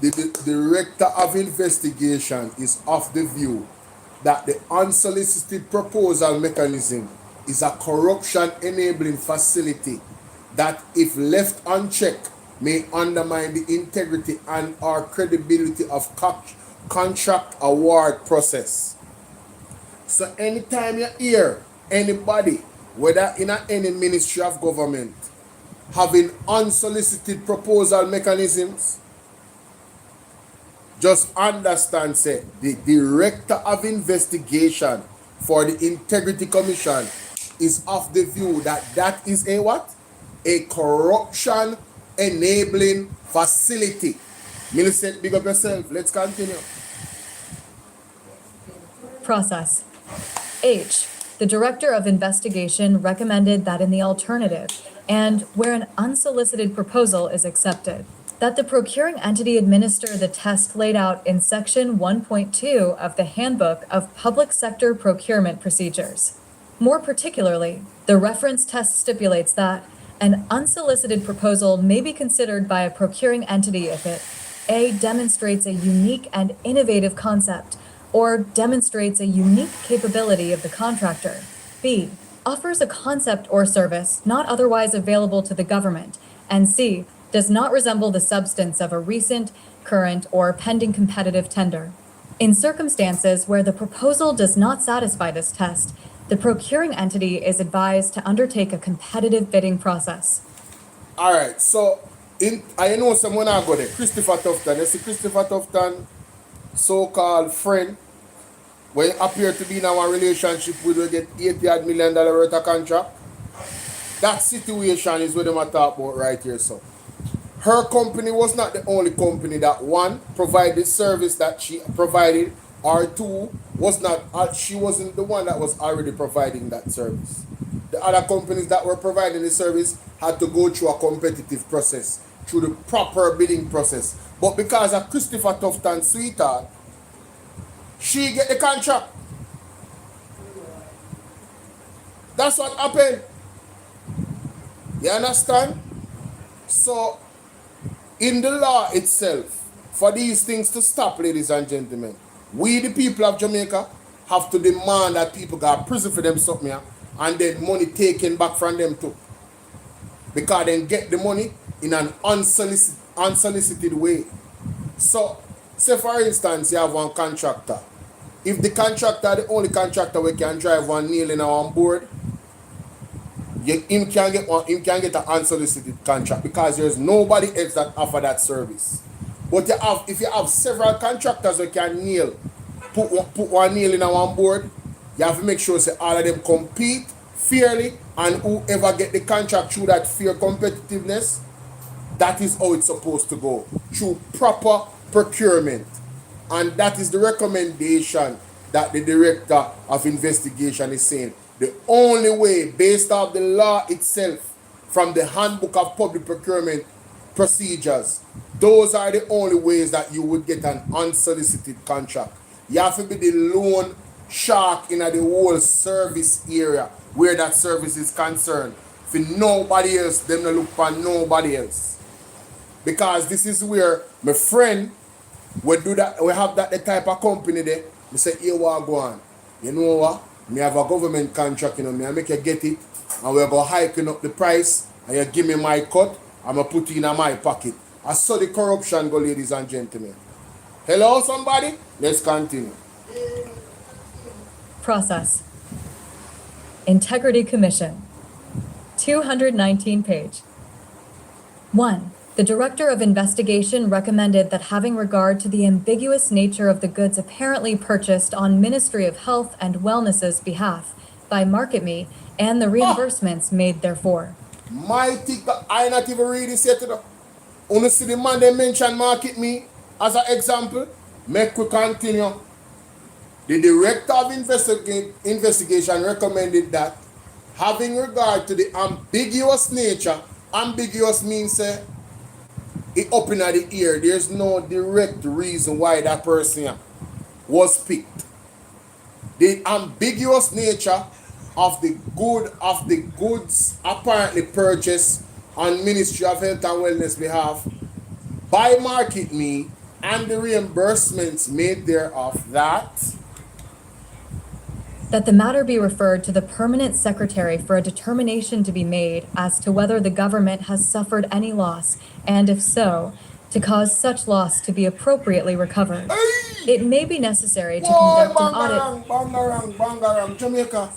The Director of Investigation is of the view that the unsolicited proposal mechanism is a corruption-enabling facility that, if left unchecked, may undermine the integrity and or credibility of contract award process. So anytime you hear anybody, whether in any ministry of government, having unsolicited proposal mechanisms, just understand, say, the Director of Investigation for the Integrity Commission is of the view that that is a what? A corruption enabling facility. Millicent, big up yourself. Let's continue. Process. H. The Director of Investigation recommended that in the alternative, and where an unsolicited proposal is accepted, that the procuring entity administer the test laid out in Section 1.2 of the Handbook of Public Sector Procurement Procedures. More particularly, the reference test stipulates that an unsolicited proposal may be considered by a procuring entity if it A. demonstrates a unique and innovative concept, or demonstrates a unique capability of the contractor, B. offers a concept or service not otherwise available to the government, and C. does not resemble the substance of a recent, current, or pending competitive tender. In circumstances where the proposal does not satisfy this test, the procuring entity is advised to undertake a competitive bidding process. All right, so I know someone I go there, Christopher Tufton. You see Christopher Tufton, so-called friend, when he appear to be in our relationship with, we get $80 million worth of contract. That situation is what them are talking about right here, so. Her company was not the only company that, one, provided service that she provided, or two, she wasn't the one that was already providing that service. The other companies that were providing the service had to go through a competitive process, through the proper bidding process. But because of Christopher Tufton's sweetheart, she get the contract. That's what happened. You understand? So, in the law itself, for these things to stop, ladies and gentlemen, we the people of Jamaica have to demand that people go to prison for them something here, and then money taken back from them too. Because they get the money in an unsolicited way. So, say for instance, you have one contractor. If the contractor, the only contractor we can drive one nail in our board, him can get an unsolicited contract because there's nobody else that offer that service. But if you have several contractors who can put one nail in one board, you have to make sure say all of them compete fairly, and whoever get the contract through that fair competitiveness, That is how it's supposed to go, through proper procurement. And that is the recommendation that the Director of Investigation is saying. The only way, based off the law itself, from the Handbook of Public Procurement Procedures, those are the only ways that you would get an unsolicited contract. You have to be the lone shark in the whole service area where that service is concerned. For nobody else, them not look for nobody else. Because this is where my friend we do that, we have that the type of company there. We say, here what go on. You know what? Me have a government contract, you know, me I make you get it, and we're gonna hiking up the price, and you give me my cut, I'm gonna put it in my pocket. I saw the corruption go, ladies and gentlemen. Hello, somebody? Let's continue. Process. Integrity Commission. 219 page. 1. The Director of Investigation recommended that having regard to the ambiguous nature of the goods apparently purchased on Ministry of Health and Wellness's behalf by MarketMe and the reimbursements made therefor. Mighty God, I not even read this yet. Only see the man they mention MarketMe as an example. Make we continue. The Director of Investigation recommended that having regard to the ambiguous nature, ambiguous means it up in the ear. There's no direct reason why that person was picked. The ambiguous nature of the goods apparently purchased on Ministry of Health and Wellness behalf by MarketMe and the reimbursements made thereof that the matter be referred to the Permanent Secretary for a determination to be made as to whether the government has suffered any loss, and if so, to cause such loss to be appropriately recovered. It may be necessary to conduct an audit. Bangarang, Jamaica.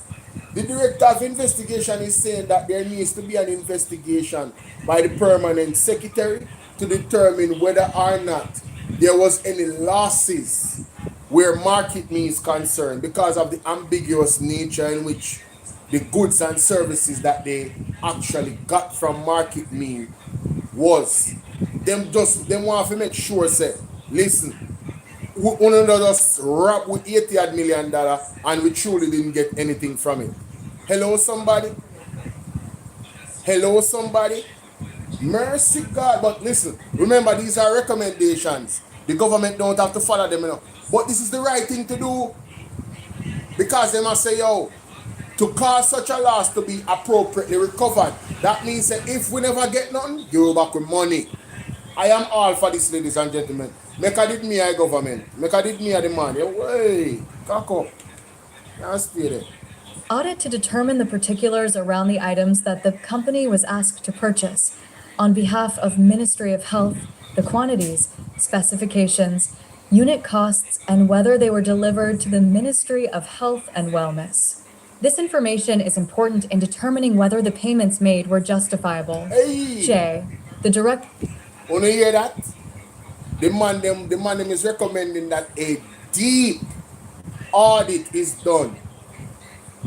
The Director of Investigation is saying that there needs to be an investigation by the Permanent Secretary to determine whether or not there was any losses where MarketMe is concerned because of the ambiguous nature in which the goods and services that they actually got from MarketMe was. Them want to make sure, say, listen, we only just wrap with $80 million and we truly didn't get anything from it. Hello, somebody? Hello, somebody? Mercy God. But listen, remember, these are recommendations. The government don't have to follow them, you know. But this is the right thing to do. Because they must say, yo, to cause such a loss to be appropriately recovered, that means that if we never get nothing, give back with money. I am all for this, ladies and gentlemen. Make a did me a government. Make a did me a demand. Hey, cock up. Can't stay there. Audit to determine the particulars around the items that the company was asked to purchase on behalf of Ministry of Health, the quantities, specifications, unit costs, and whether they were delivered to the Ministry of Health and Wellness. This information is important in determining whether the payments made were justifiable. Hey. J. The direct... Wanna hear that? The man them is recommending that a deep audit is done.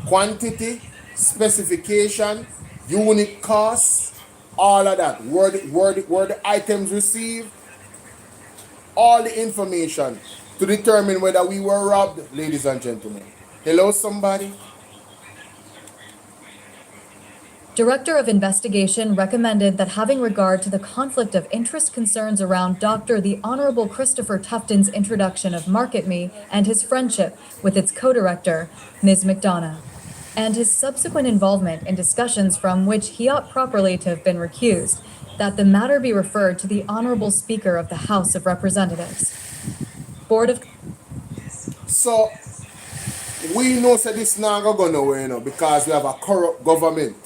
Quantity, specification, unit costs, all of that. Where the items received, all the information to determine whether we were robbed, ladies and gentlemen. Hello, somebody? Director of Investigation recommended that having regard to the conflict of interest concerns around Dr. the Honorable Christopher Tufton's introduction of MarketMe and his friendship with its co-director, Ms. McDonough, and his subsequent involvement in discussions from which he ought properly to have been recused, that the matter be referred to the Honorable Speaker of the House of Representatives. Board of... So, we know that this now go nowhere, you know, because we have a corrupt government.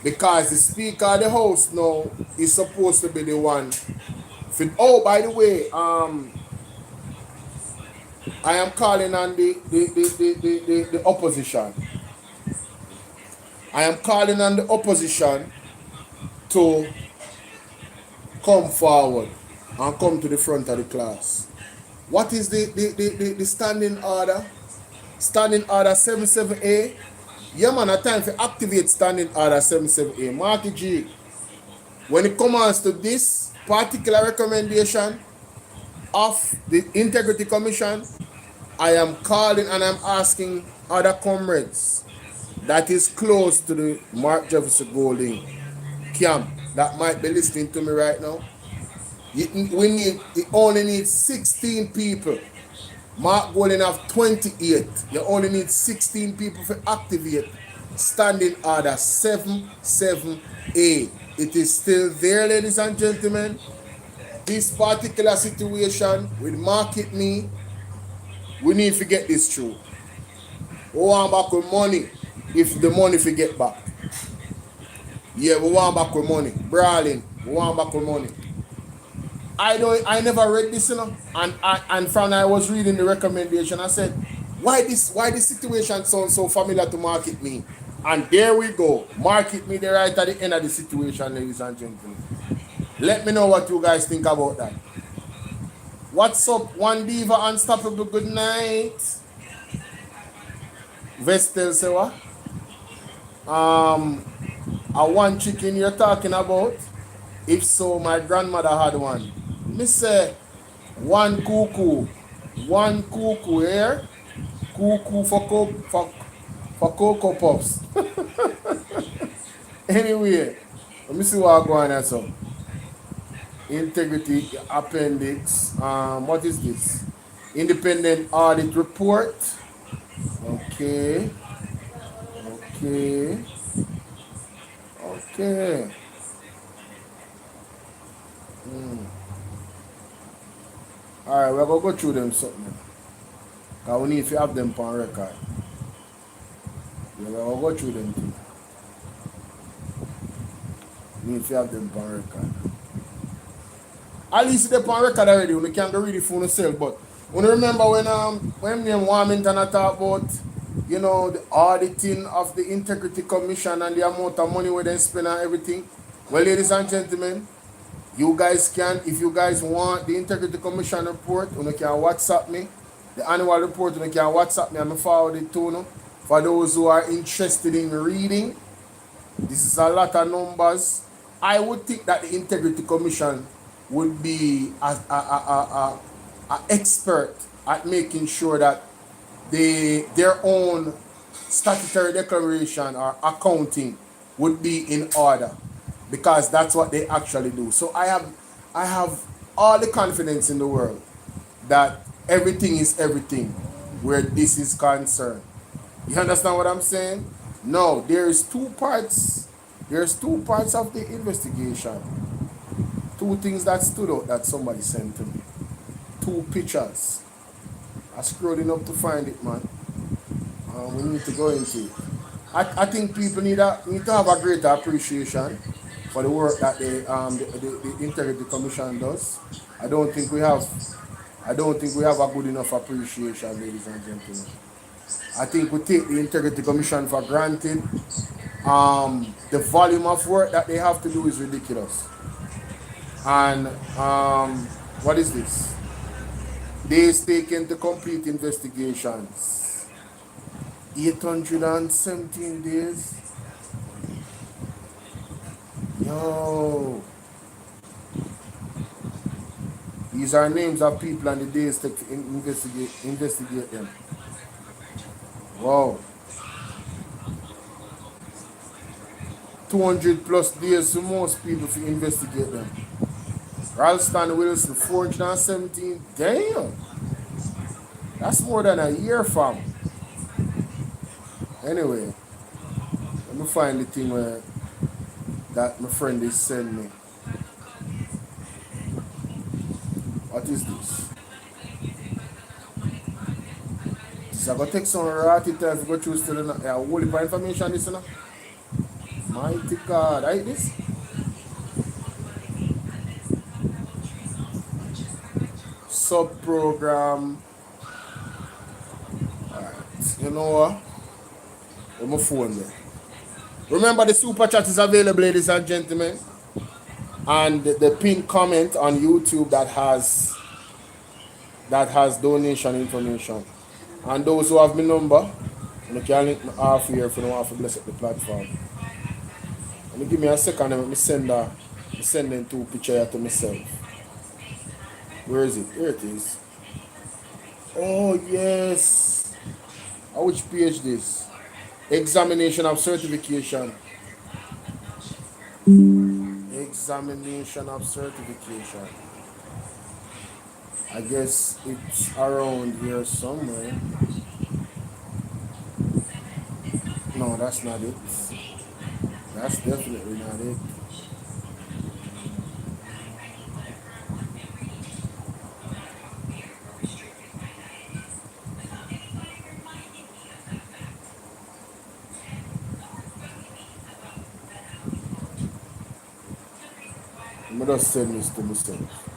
Because the Speaker of the House now is supposed to be the one. Oh, by the way, I am calling on the opposition. I am calling on the opposition to come forward and come to the front of the class. What is the standing order? Standing order 77A. Yeah, man, a time for activate standing order 77A. Marky G. when it comes to this particular recommendation of the Integrity Commission, I am calling and I'm asking other comrades that is close to the Mark Jefferson Golding camp that might be listening to me right now. It only needs 16 people. Mark Golding have 28. You only need 16 people to activate Standing Order 77A. It is still there, ladies and gentlemen. This particular situation with MarketMe, we need to get this through. We want back with money if the money we get back. Yeah, we want back with money. Brawling, we want back with money. I never read this, you know, and from I was reading the recommendation, I said, why this situation sounds so familiar to MarketMe? And there we go. MarketMe, they're right at the end of the situation, ladies and gentlemen. Let me know what you guys think about that. What's up, One Diva Unstoppable? Good night. Vestel say what? A one chicken you're talking about? If so, my grandmother had one. Me say one cuckoo here. Cuckoo for Cocoa Puffs. Anyway, let me see what I'm going on. So, Integrity Appendix. What is this? Independent Audit Report. Okay. Alright, we're going to go through them something. Because we need to have them on record. We're going to go through them too. We need to have them on record. At least they're on record already. We can't go read it for yourself. But when you remember when me and Warmington talk about, you know, the auditing of the Integrity Commission and the amount of money where they spend on everything. Well, ladies and gentlemen, you guys can, if you guys want the Integrity Commission report, you can WhatsApp me. The annual report, you can WhatsApp me and I forward it to you. For those who are interested in reading, this is a lot of numbers. I would think that the Integrity Commission would be an expert at making sure that their own statutory declaration or accounting would be in order, because that's what they actually do. So I have all the confidence in the world that everything is everything where this is concerned. You understand what I'm saying? No, there's two parts of the investigation. Two things that stood out that somebody sent to me. Two pictures. I'm scrolling up to find it, man. We need to go into it. I think people need to have a greater appreciation for the work that the Integrity Commission does. I don't think we have a good enough appreciation, ladies and gentlemen. I think we take the Integrity Commission for granted. The volume of work that they have to do is ridiculous. And what is this? Days taken to complete investigations. 817 days. Yo. These are names of people and the days to investigate them. Wow. 200 plus days to most people to investigate them. Ralston Wilson, 417. Damn. That's more than a year, fam. Anyway, let me find the thing where that my friend is sending me. What is this? This is going to take some ratty time to go through still. Yeah, whole heap of information this, you know? Mighty God, right this? Sub-program. Alright, you know what? On my phone there. Remember, the super chat is available, ladies and gentlemen. And the pinned comment on YouTube that has donation information. And those who have my number, you can link me off here if you don't want to bless up the platform. Let me give me a second and let me send I'm sending 2 pictures to myself. Where is it? Here it is. Oh, yes. Which page this? Examination of certification. Examination of certification. I guess it's around here somewhere. No, that's not it. That's definitely not it. I'm gonna send this to myself.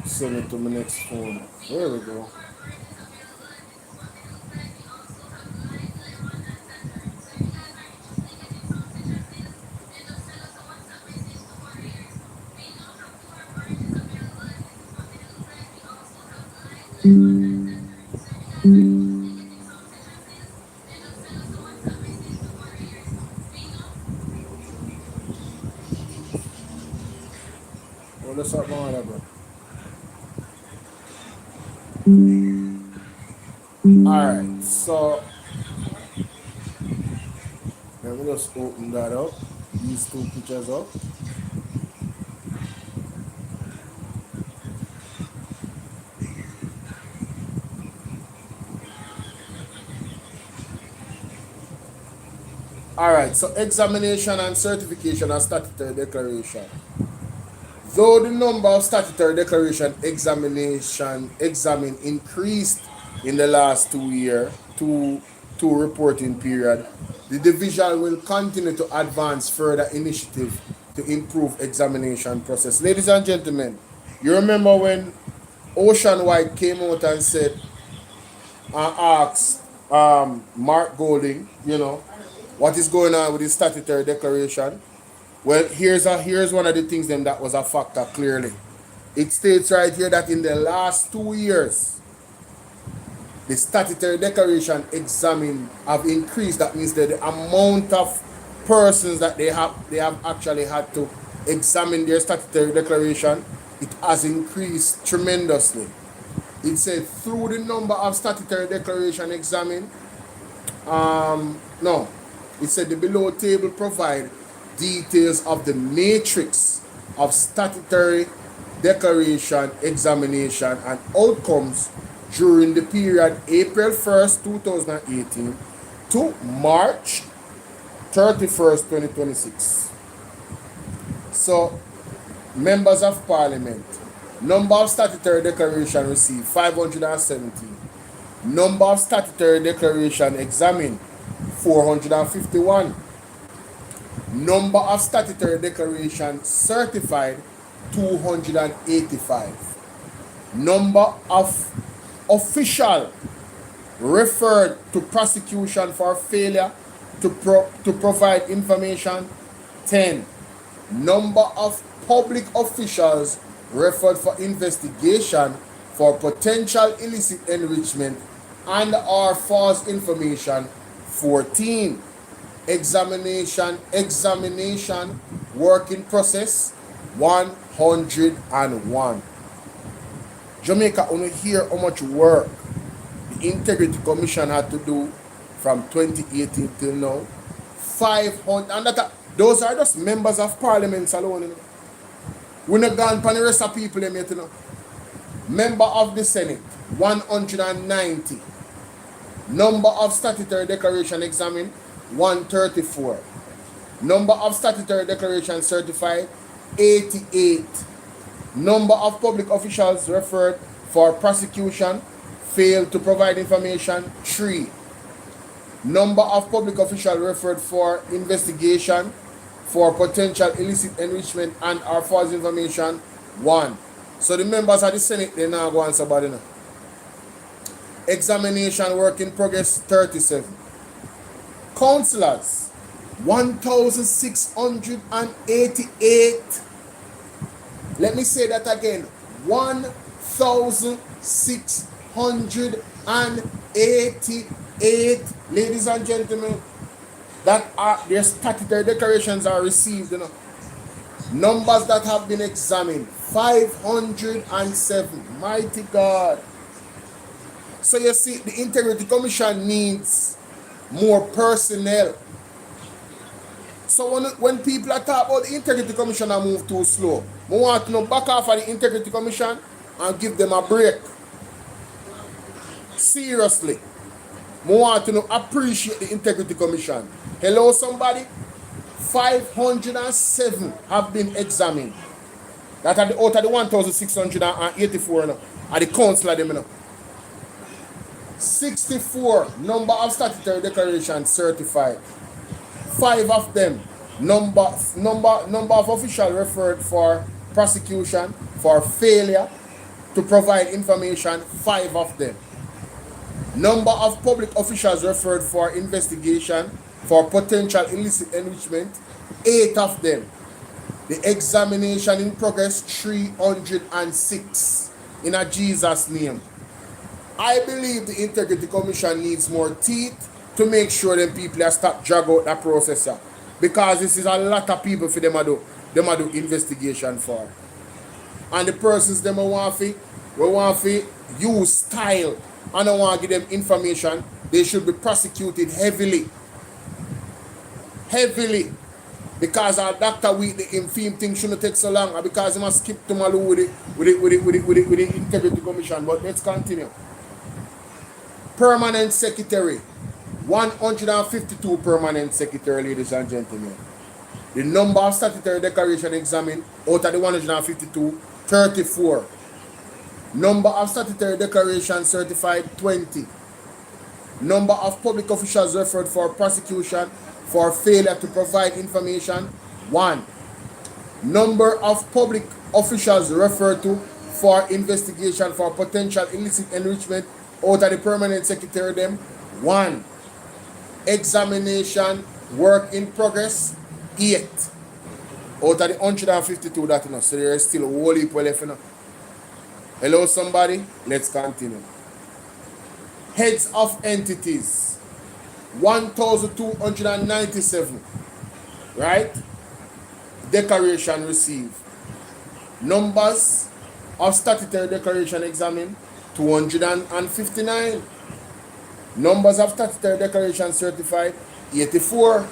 Send it to my next phone. There we go. Well, let's up on that, bro. Alright, so let me just open that up. These 2 pictures up. Alright, so examination and certification of statutory declaration. Though the number of statutory declaration examined increased in the last 2 year, two reporting period, the division will continue to advance further initiative to improve examination process. Ladies and gentlemen, you remember when Ocean White came out and said, asked Mark Golding, what is going on with the statutory declaration? Well, here's one of the things then that was a factor clearly. It states right here that in the last 2 years, the statutory declaration examined have increased. That means that the amount of persons that they have actually had to examine their statutory declaration, it has increased tremendously. It said through the number of statutory declaration examined, no, it said the below table provide details of the matrix of statutory declaration examination and outcomes during the period April 1st, 2018 to March 31st, 2026. So, members of parliament, number of statutory declaration received 517. Number of statutory declaration examined 451. Number of statutory declaration certified 285. Number of official referred to prosecution for failure to provide information 10. Number of public officials referred for investigation for potential illicit enrichment and or false information 14. Examination working process 101. Jamaica only hear how much work the Integrity Commission had to do from 2018 till now. 500, and those are just members of parliament alone. We're not gone for the rest of people yet, Member of the Senate 190. Number of statutory declaration examined 134. Number of statutory declaration certified 88. Number of public officials referred for prosecution failed to provide information 3. Number of public officials referred for investigation for potential illicit enrichment and or false information 1. So the members of the Senate, they now go on somebody now. Examination work in progress 37. Councillors 1,688. Let me say that again. 1,688 8, ladies and gentlemen, that are their statutory declarations are received, you know. Numbers that have been examined, 507. Mighty God. So you see, the Integrity Commission needs more personnel. So when people are talking about the Integrity Commission and move too slow, we want to know back off of the Integrity Commission and give them a break. Seriously. We want to know appreciate the Integrity Commission. Hello, somebody? 507 have been examined. That are the out of the 1,684 now, are the council of them, you know. 64 number of statutory declarations certified. 5 of them number of officials referred for prosecution for failure to provide information. 5 of them. Number of public officials referred for investigation for potential illicit enrichment. 8 of them. The examination in progress 306 in a Jesus name. I believe the Integrity Commission needs more teeth to make sure them people are stop drag out that process, because this is a lot of people for them to do investigation for. And the persons them we want to use style and I want to give them information, they should be prosecuted heavily. Because our doctor with the infame thing shouldn't take so long, and because he must skip to Malu with the Integrity Commission. But let's continue. Permanent Secretary. 152 permanent secretary, ladies and gentlemen. The number of statutory declaration examined out of the 152, 34. Number of statutory declaration certified, 20. Number of public officials referred for prosecution for failure to provide information, 1. Number of public officials referred to for investigation for potential illicit enrichment out of the permanent secretary them, 1. Examination work in progress, 8. Out of the 152 that you know, so there is still a whole heap left, you know. Hello, somebody? Let's continue. Heads of entities, 1,297. Right? Declaration received. Numbers of statutory declaration examined, 259. Numbers of statutory declaration certified, 84.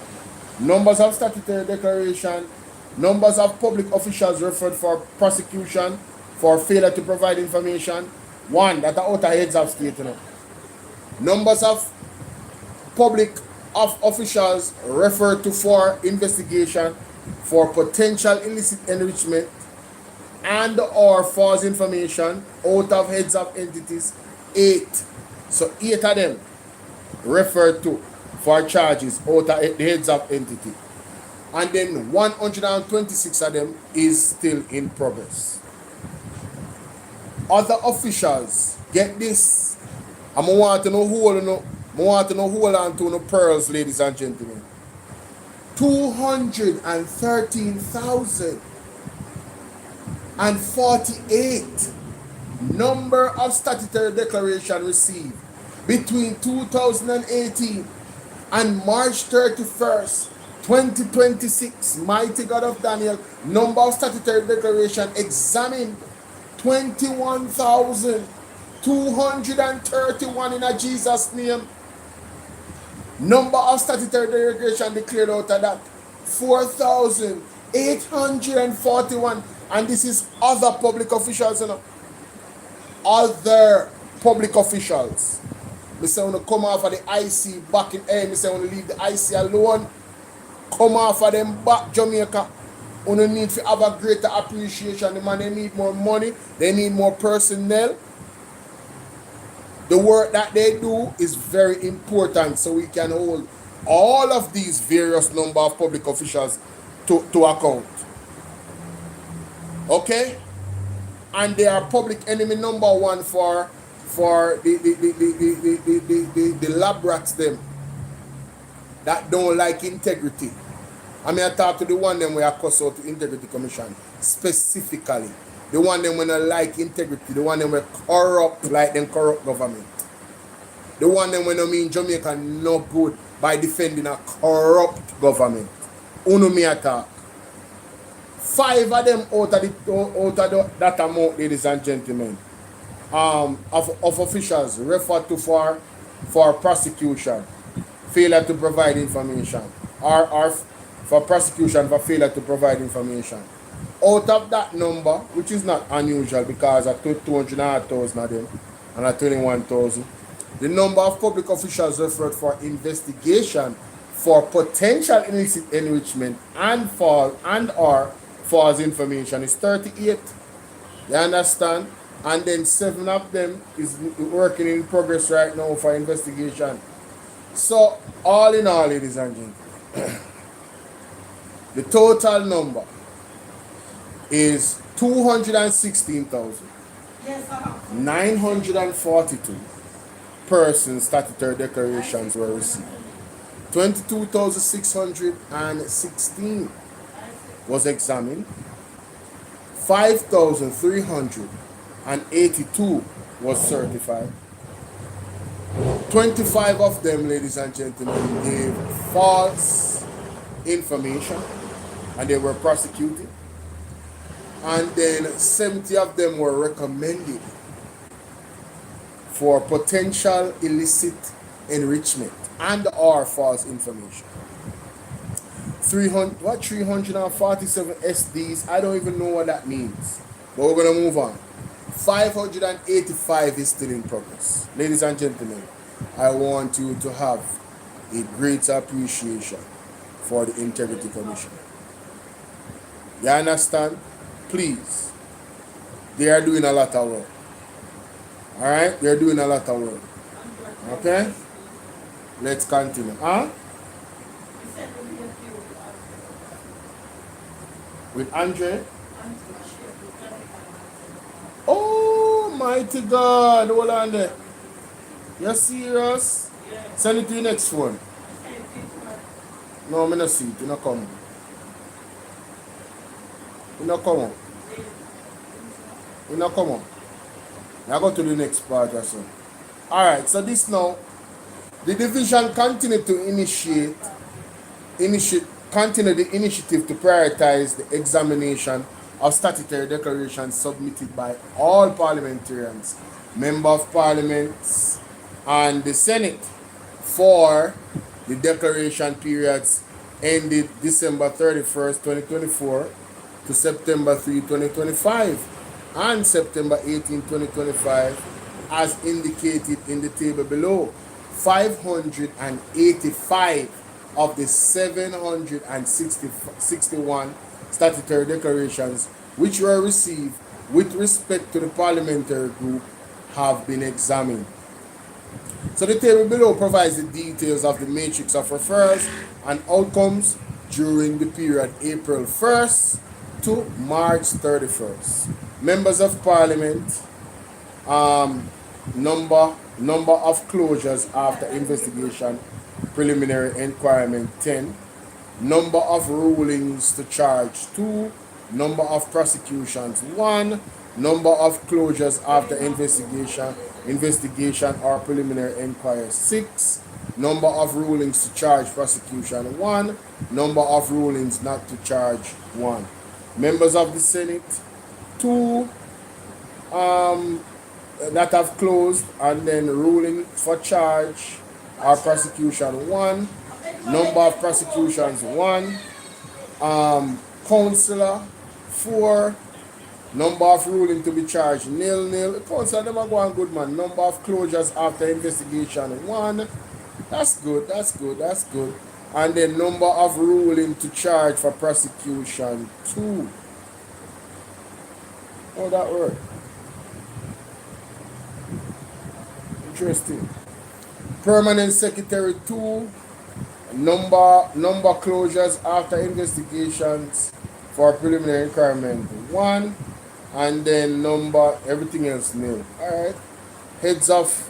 Numbers of statutory declaration, numbers of public officials referred for prosecution for failure to provide information, 1. That are out of heads of state, you know. Numbers of public officials referred to for investigation for potential illicit enrichment and or false information out of heads of entities, 8. So 8 of them referred to for charges out of the heads of entity. And then 126 of them is still in progress. Other officials, get this. I want to know hold on to no pearls, ladies and gentlemen. 213,048 number of statutory declaration received between 2018 and March 31st, 2026. Mighty God of Daniel, number of statutory declaration examined, 21,231 in a Jesus name. Number of statutory declaration declared out of that, 4,841. And this is other public officials, you know. Other public officials. I say when you come off of the IC back in air, I say when you leave the IC alone, come off of them back Jamaica. You need to have a greater appreciation. The man, they need more money, they need more personnel. The work that they do is very important, so we can hold all of these various number of public officials to account. Okay? And they are public enemy number 1 for the lab rats them that don't like integrity. I mean, I talk to the one them where I cuss out the Integrity Commission specifically. The one them when I like integrity, the one them where corrupt like them corrupt government. The one them when I mean Jamaica no good by defending a corrupt government. Uno me attack. 5 of them out of that amount, ladies and gentlemen, of officials referred to for prosecution, failure to provide information, or for prosecution for failure to provide information. Out of that number, which is not unusual because I took 200,000 of them and I 21,000, the number of public officials referred for investigation for potential illicit enrichment and or false information is 38. You understand? And then 7 of them is working in progress right now for investigation. So all in all, ladies and gentlemen, the total number is 216,942 persons statutory declarations were received. 22,616 was examined. 5,382 was certified. 25 of them, ladies and gentlemen, gave false information and they were prosecuted. And then 70 of them were recommended for potential illicit enrichment and or false information. 347 SDs, I don't even know what that means, but we're going to move on. 585 is still in progress. Ladies and gentlemen, I want you to have a great appreciation for the Integrity Commission. You understand? Please, they are doing a lot of work. All right, they're doing a lot of work. Okay, let's continue. With Andre? Oh, mighty God, hold on there. You're serious? Send it to your next phone. No, I'm not see it. You not come. You not come on. You not come on. Now go to the next part or so. Alright, so this now, the division continue to continue the initiative to prioritize the examination of statutory declarations submitted by all parliamentarians, member of parliaments, and the Senate for the declaration periods ended December 31st, 2024 to September 3, 2025 and September 18, 2025 as indicated in the table below. 585 of the 761 statutory declarations which were received with respect to the parliamentary group have been examined. So the table below provides the details of the matrix of referrals and outcomes during the period April 1st to March 31st. Members of Parliament, number of closures after investigation, preliminary inquiry 10, number of rulings to charge 2, number of prosecutions 1, number of closures after investigation or preliminary inquiry 6, number of rulings to charge prosecution 1, number of rulings not to charge 1. Members of the Senate 2 that have closed and then ruling for charge or prosecution 1, number of prosecutions 1, councillor 4, number of ruling to be charged 0. Councillor them are going good, man. Number of closures after investigation 1. That's good. And then number of ruling to charge for prosecution 2. How that work? Interesting. Permanent secretary 2. Number closures after investigations for preliminary inquiry 1. And then number everything else 0. Alright. Heads of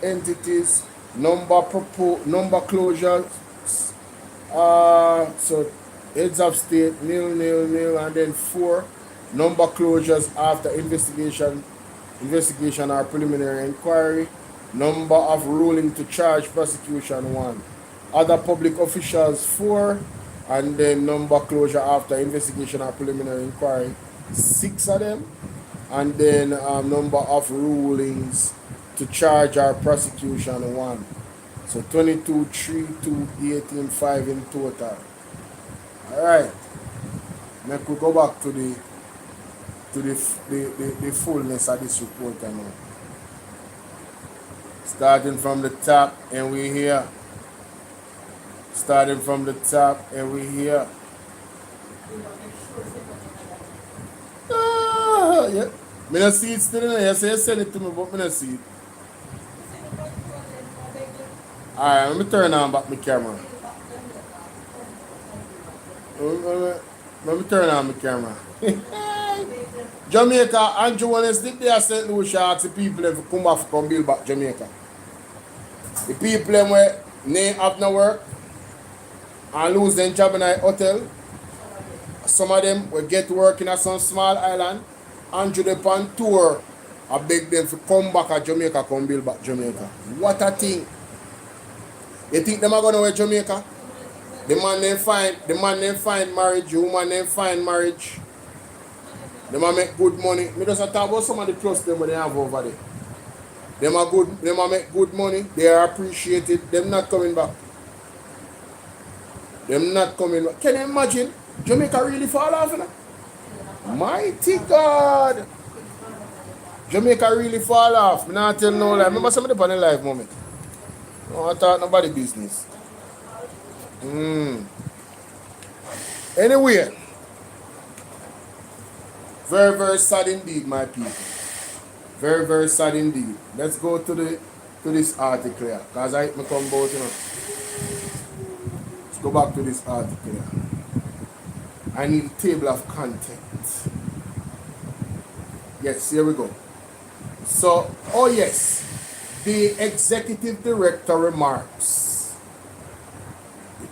entities, number closures. So heads of state 0, and then 4 number closures after investigation or preliminary inquiry, Number of ruling to charge prosecution 1. Other public officials 4. And then number closure after investigation or preliminary inquiry 6 of them. And then number of rulings to charge or prosecution 1. So 22, 3, 2, 18, 5 in total. Alright. Now we go back to the fullness of this report now. Starting from the top and we here. Starting from the top and we here. Yeah. Me not see it still in there. You say you send it to me, but me not see it. Alright, let me turn on back my camera. Let me turn on my camera. Jamaica, Andrew Wallace did there St. Louis ask the people if come back come build back Jamaica. The people them where they have no work and lose their job in a hotel. Some of them will get work in a some small island. Andrew they on tour. I beg them to come back to Jamaica, come build back Jamaica. What a thing. You think them are gonna wear Jamaica? The man they find marriage, the woman they find marriage. They might make good money. Me just talk about some of the trust them when they have over there. They might make good money. They are appreciated. Them not coming back. Them not coming back. Can you imagine? Jamaica really fall off, you know? Mighty God. Jamaica really fall off. Me not tell no lie. Remember somebody on the live moment. No, I thought nobody business. Anyway. Very, very sad indeed, my people. Very, very sad indeed. Let's go to this article here. Because I me come about, you know. Let's go back to this article here. I need a table of content. Yes, here we go. So, oh yes. The executive director remarks.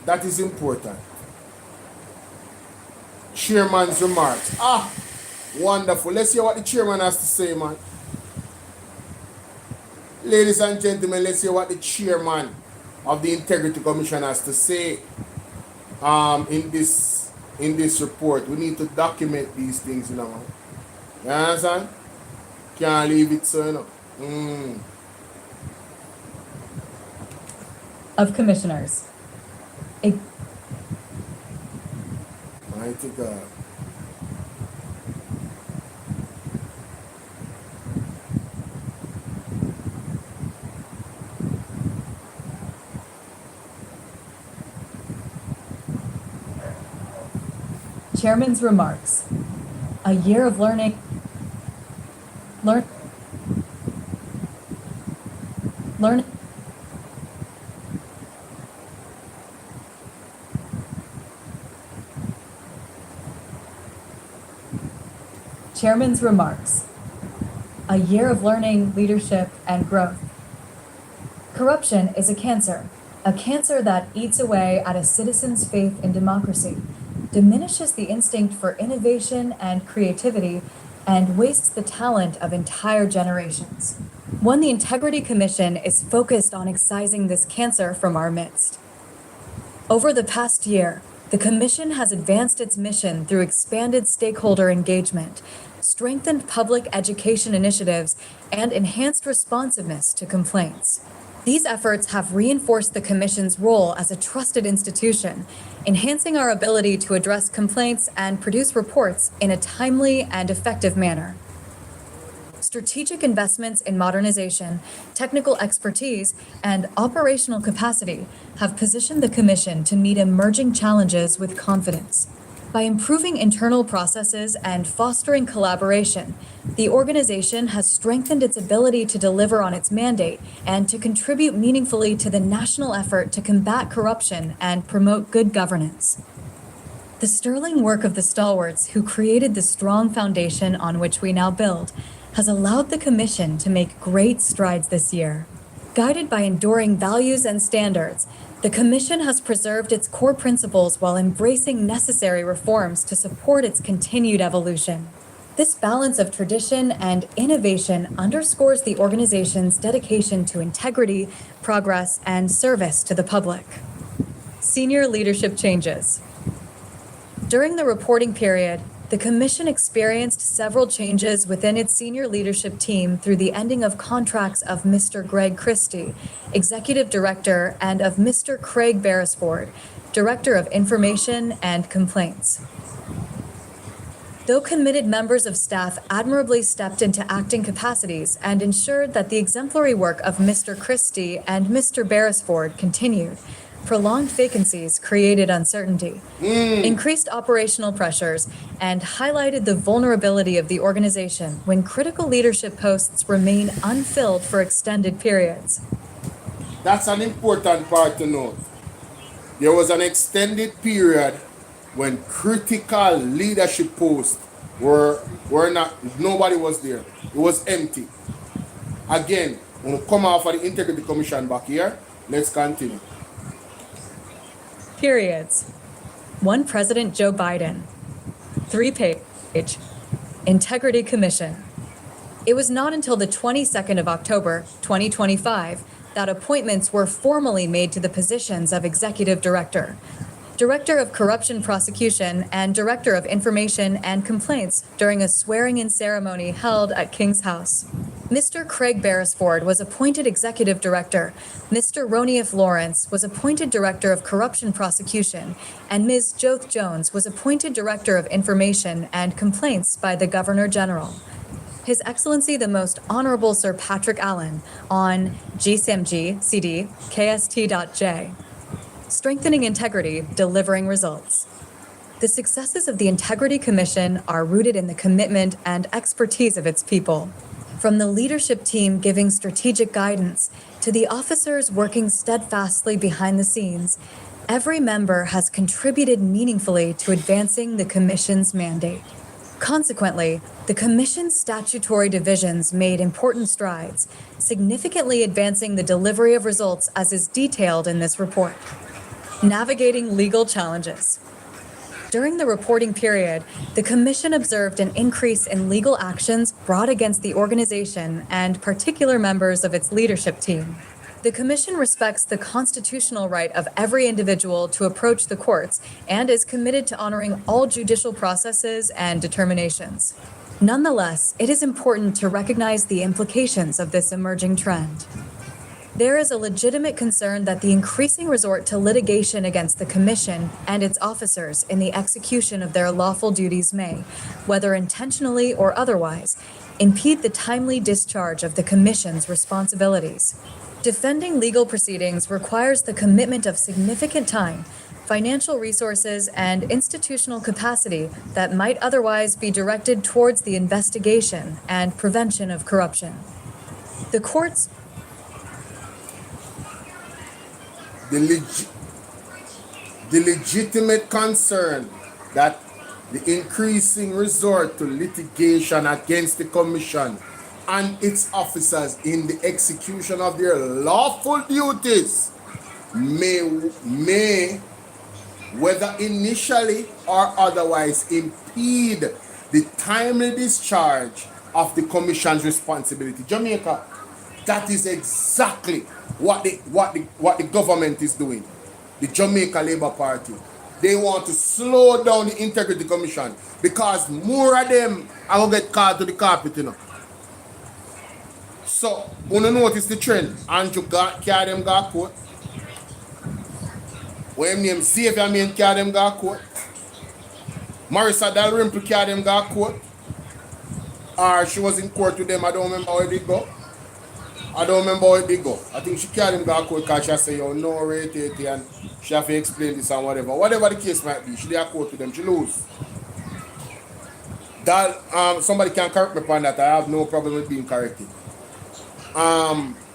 That is important. Chairman's remarks. Wonderful. Let's hear what the chairman has to say, man. Ladies and gentlemen, let's hear what the chairman of the Integrity Commission has to say in this report. We need to document these things, you know, man. You understand? Can't leave it so, you know. Of commissioners. Mighty God. Chairman's remarks. A year of learning. Chairman's remarks. A year of learning, leadership, and growth. Corruption is a cancer that eats away at a citizen's faith in democracy, diminishes the instinct for innovation and creativity, and wastes the talent of entire generations. One, the Integrity Commission is focused on excising this cancer from our midst. Over the past year, the Commission has advanced its mission through expanded stakeholder engagement, strengthened public education initiatives, and enhanced responsiveness to complaints. These efforts have reinforced the Commission's role as a trusted institution, enhancing our ability to address complaints and produce reports in a timely and effective manner. Strategic investments in modernization, technical expertise, and operational capacity have positioned the Commission to meet emerging challenges with confidence. By improving internal processes and fostering collaboration, the organization has strengthened its ability to deliver on its mandate and to contribute meaningfully to the national effort to combat corruption and promote good governance. The sterling work of the stalwarts who created the strong foundation on which we now build has allowed the Commission to make great strides this year. Guided by enduring values and standards, the Commission has preserved its core principles while embracing necessary reforms to support its continued evolution. This balance of tradition and innovation underscores the organization's dedication to integrity, progress, and service to the public. Senior leadership changes. During the reporting period, the Commission experienced several changes within its senior leadership team through the ending of contracts of Mr. Greg Christie, Executive Director, and of Mr. Craig Beresford, Director of Information and Complaints. Though committed members of staff admirably stepped into acting capacities and ensured that the exemplary work of Mr. Christie and Mr. Beresford continued, prolonged vacancies created uncertainty, increased operational pressures, and highlighted the vulnerability of the organization when critical leadership posts remain unfilled for extended periods. That's an important part to note. There was an extended period when critical leadership posts were not, nobody was there. It was empty. Again, when we come off of the Integrity Commission back here, let's continue. Periods. 1 President Joe Biden. 3-page. Integrity Commission. It was not until the 22nd of October, 2025, that appointments were formally made to the positions of Executive Director, Director of Corruption Prosecution, and Director of Information and Complaints during a swearing-in ceremony held at King's House. Mr. Craig Beresford was appointed Executive Director, Mr. Ronief Lawrence was appointed Director of Corruption Prosecution, and Ms. Joth Jones was appointed Director of Information and Complaints by the Governor General. His Excellency the Most Honorable Sir Patrick Allen on GCMG CD KST.J. Strengthening integrity, delivering results. The successes of the Integrity Commission are rooted in the commitment and expertise of its people. From the leadership team giving strategic guidance to the officers working steadfastly behind the scenes, every member has contributed meaningfully to advancing the Commission's mandate. Consequently, the Commission's statutory divisions made important strides, significantly advancing the delivery of results as is detailed in this report. Navigating legal challenges. During the reporting period, the Commission observed an increase in legal actions brought against the organization and particular members of its leadership team. The Commission respects the constitutional right of every individual to approach the courts and is committed to honoring all judicial processes and determinations. Nonetheless, it is important to recognize the implications of this emerging trend. There is a legitimate concern that the increasing resort to litigation against the Commission and its officers in the execution of their lawful duties may, whether intentionally or otherwise, impede the timely discharge of the Commission's responsibilities. Defending legal proceedings requires the commitment of significant time, financial resources, and institutional capacity that might otherwise be directed towards the investigation and prevention of corruption. The courts The legitimate concern that the increasing resort to litigation against the Commission and its officers in the execution of their lawful duties may, whether initially or otherwise, impede the timely discharge of the Commission's responsibility. Jamaica, that is exactly what the government is doing. The Jamaica Labour Party. They want to slow down the Integrity Commission because more of them are going to get called to the carpet, you know. So, when you notice the trend, Andrew carry them go court. When name Xavier Main carry them go court. Marissa Dalrymple carry them go court. Or she was in court with them, I don't remember how it did go. I think she carried him to court because she said, yo, no rate and she have to explain this and whatever. Whatever the case might be, she did a court with them, she lose. That somebody can correct me upon that. I have no problem with being corrected.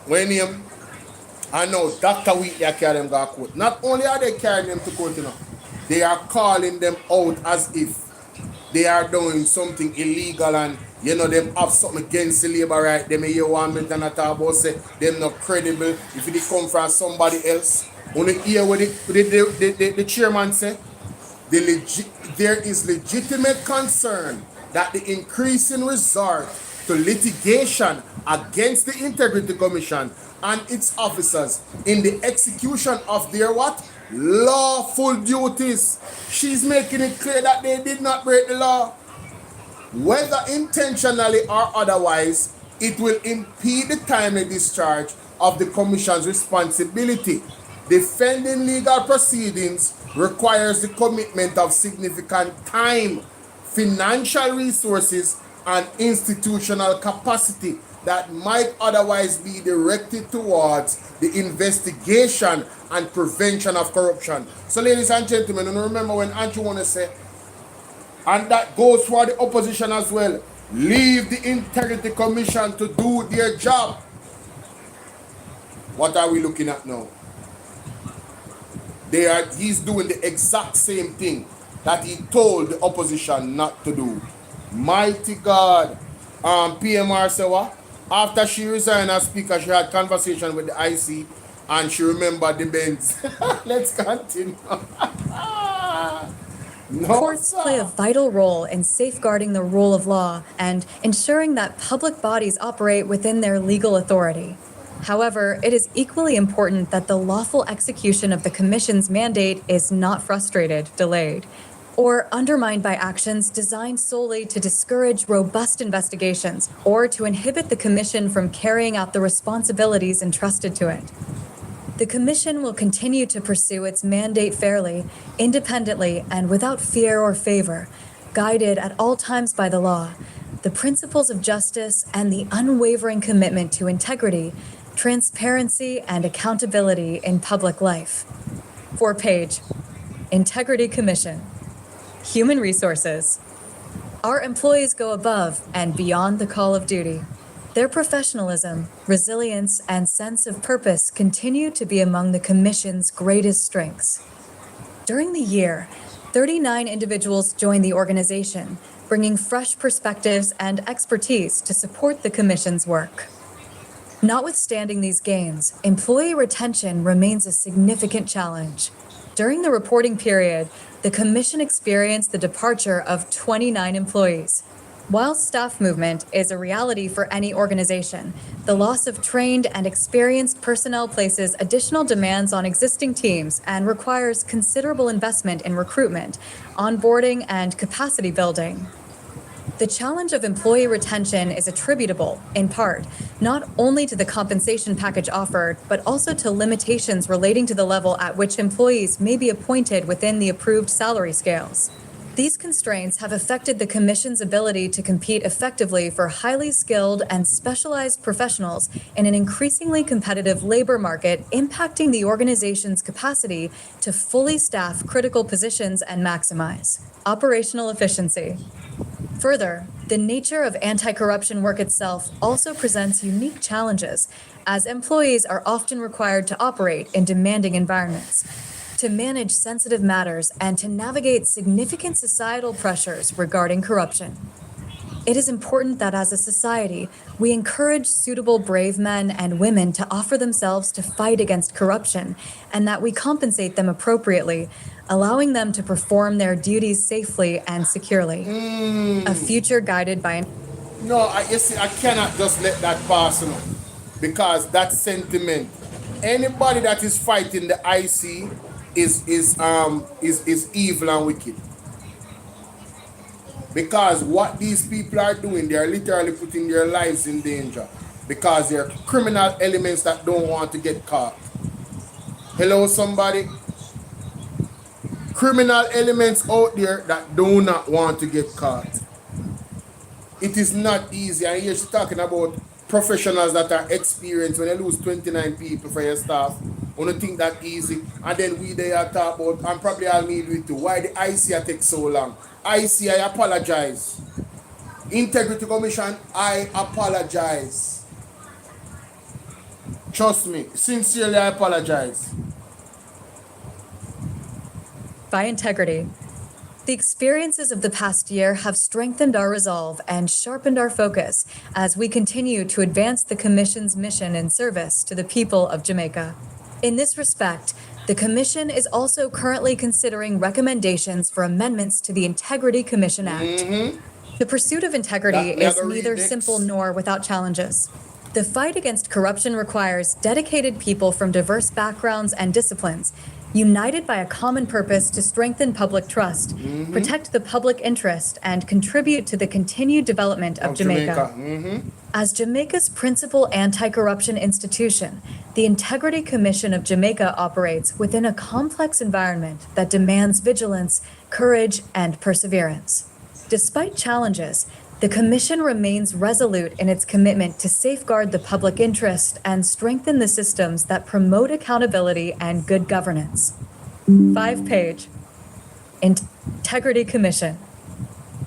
When him, I know Dr. Wheatley carry them to court. Not only are they carrying them to court, you know, they are calling them out as if they are doing something illegal and you know them have something against the labor right. They may hear 1 minute and a talk about say them not credible if it come from somebody else. When you hear what the chairman say, there is legitimate concern that the increasing resort to litigation against the Integrity Commission and its officers in the execution of their what? Lawful duties. She's making it clear that they did not break the law. Whether intentionally or otherwise, it will impede the timely discharge of the Commission's responsibility. Defending legal proceedings requires the commitment of significant time, financial resources, and institutional capacity that might otherwise be directed towards the investigation and prevention of corruption. So, ladies and gentlemen, and remember when Andrew want to say, and that goes for the opposition as well, leave the Integrity Commission to do their job. What are we looking at now? He's doing the exact same thing that he told the opposition not to do. Mighty God. PMR said what? After she resigned as speaker, she had conversation with the IC and she remembered the Benz. Let's continue. No, Courts play a vital role in safeguarding the rule of law and ensuring that public bodies operate within their legal authority. However, it is equally important that the lawful execution of the Commission's mandate is not frustrated, delayed, or undermined by actions designed solely to discourage robust investigations or to inhibit the Commission from carrying out the responsibilities entrusted to it. The Commission will continue to pursue its mandate fairly, independently, and without fear or favor, guided at all times by the law, the principles of justice, and the unwavering commitment to integrity, transparency, and accountability in public life. 4-page, Integrity Commission. Human Resources. Our employees go above and beyond the call of duty. Their professionalism, resilience, and sense of purpose continue to be among the Commission's greatest strengths. During the year, 39 individuals joined the organization, bringing fresh perspectives and expertise to support the Commission's work. Notwithstanding these gains, employee retention remains a significant challenge. During the reporting period, the Commission experienced the departure of 29 employees. While staff movement is a reality for any organization, the loss of trained and experienced personnel places additional demands on existing teams and requires considerable investment in recruitment, onboarding, and capacity building. The challenge of employee retention is attributable, in part, not only to the compensation package offered, but also to limitations relating to the level at which employees may be appointed within the approved salary scales. These constraints have affected the Commission's ability to compete effectively for highly skilled and specialized professionals in an increasingly competitive labor market, impacting the organization's capacity to fully staff critical positions and maximize operational efficiency. Further, the nature of anti-corruption work itself also presents unique challenges, as employees are often required to operate in demanding environments, to manage sensitive matters, and to navigate significant societal pressures regarding corruption. It is important that as a society, we encourage suitable brave men and women to offer themselves to fight against corruption, and that we compensate them appropriately, allowing them to perform their duties safely and securely. A future guided by... No, you see, I cannot just let that pass, because that sentiment, anybody that is fighting the IC is evil and wicked. Because what these people are doing, they are literally putting their lives in danger, because they are criminal elements that don't want to get caught. Hello, somebody? Criminal elements out there that do not want to get caught. It is not easy. And here she's talking about professionals that are experienced. When you lose 29 people for your staff, you don't think that easy. And then we there talk about, and probably I'll need with you, why the IC take so long. IC, I apologize. Integrity Commission, I apologize. Trust me, sincerely I apologize. By integrity. The experiences of the past year have strengthened our resolve and sharpened our focus as we continue to advance the Commission's mission and service to the people of Jamaica. In this respect, the Commission is also currently considering recommendations for amendments to the Integrity Commission Act. The pursuit of integrity That me is a go read neither next. simple nor without challenges. The fight against corruption requires dedicated people from diverse backgrounds and disciplines, united by a common purpose to strengthen public trust, protect the public interest, and contribute to the continued development of Jamaica. As Jamaica's principal anti-corruption institution, the Integrity Commission of Jamaica operates within a complex environment that demands vigilance, courage, and perseverance. Despite challenges, the Commission remains resolute in its commitment to safeguard the public interest and strengthen the systems that promote accountability and good governance. 5-page Integrity Commission.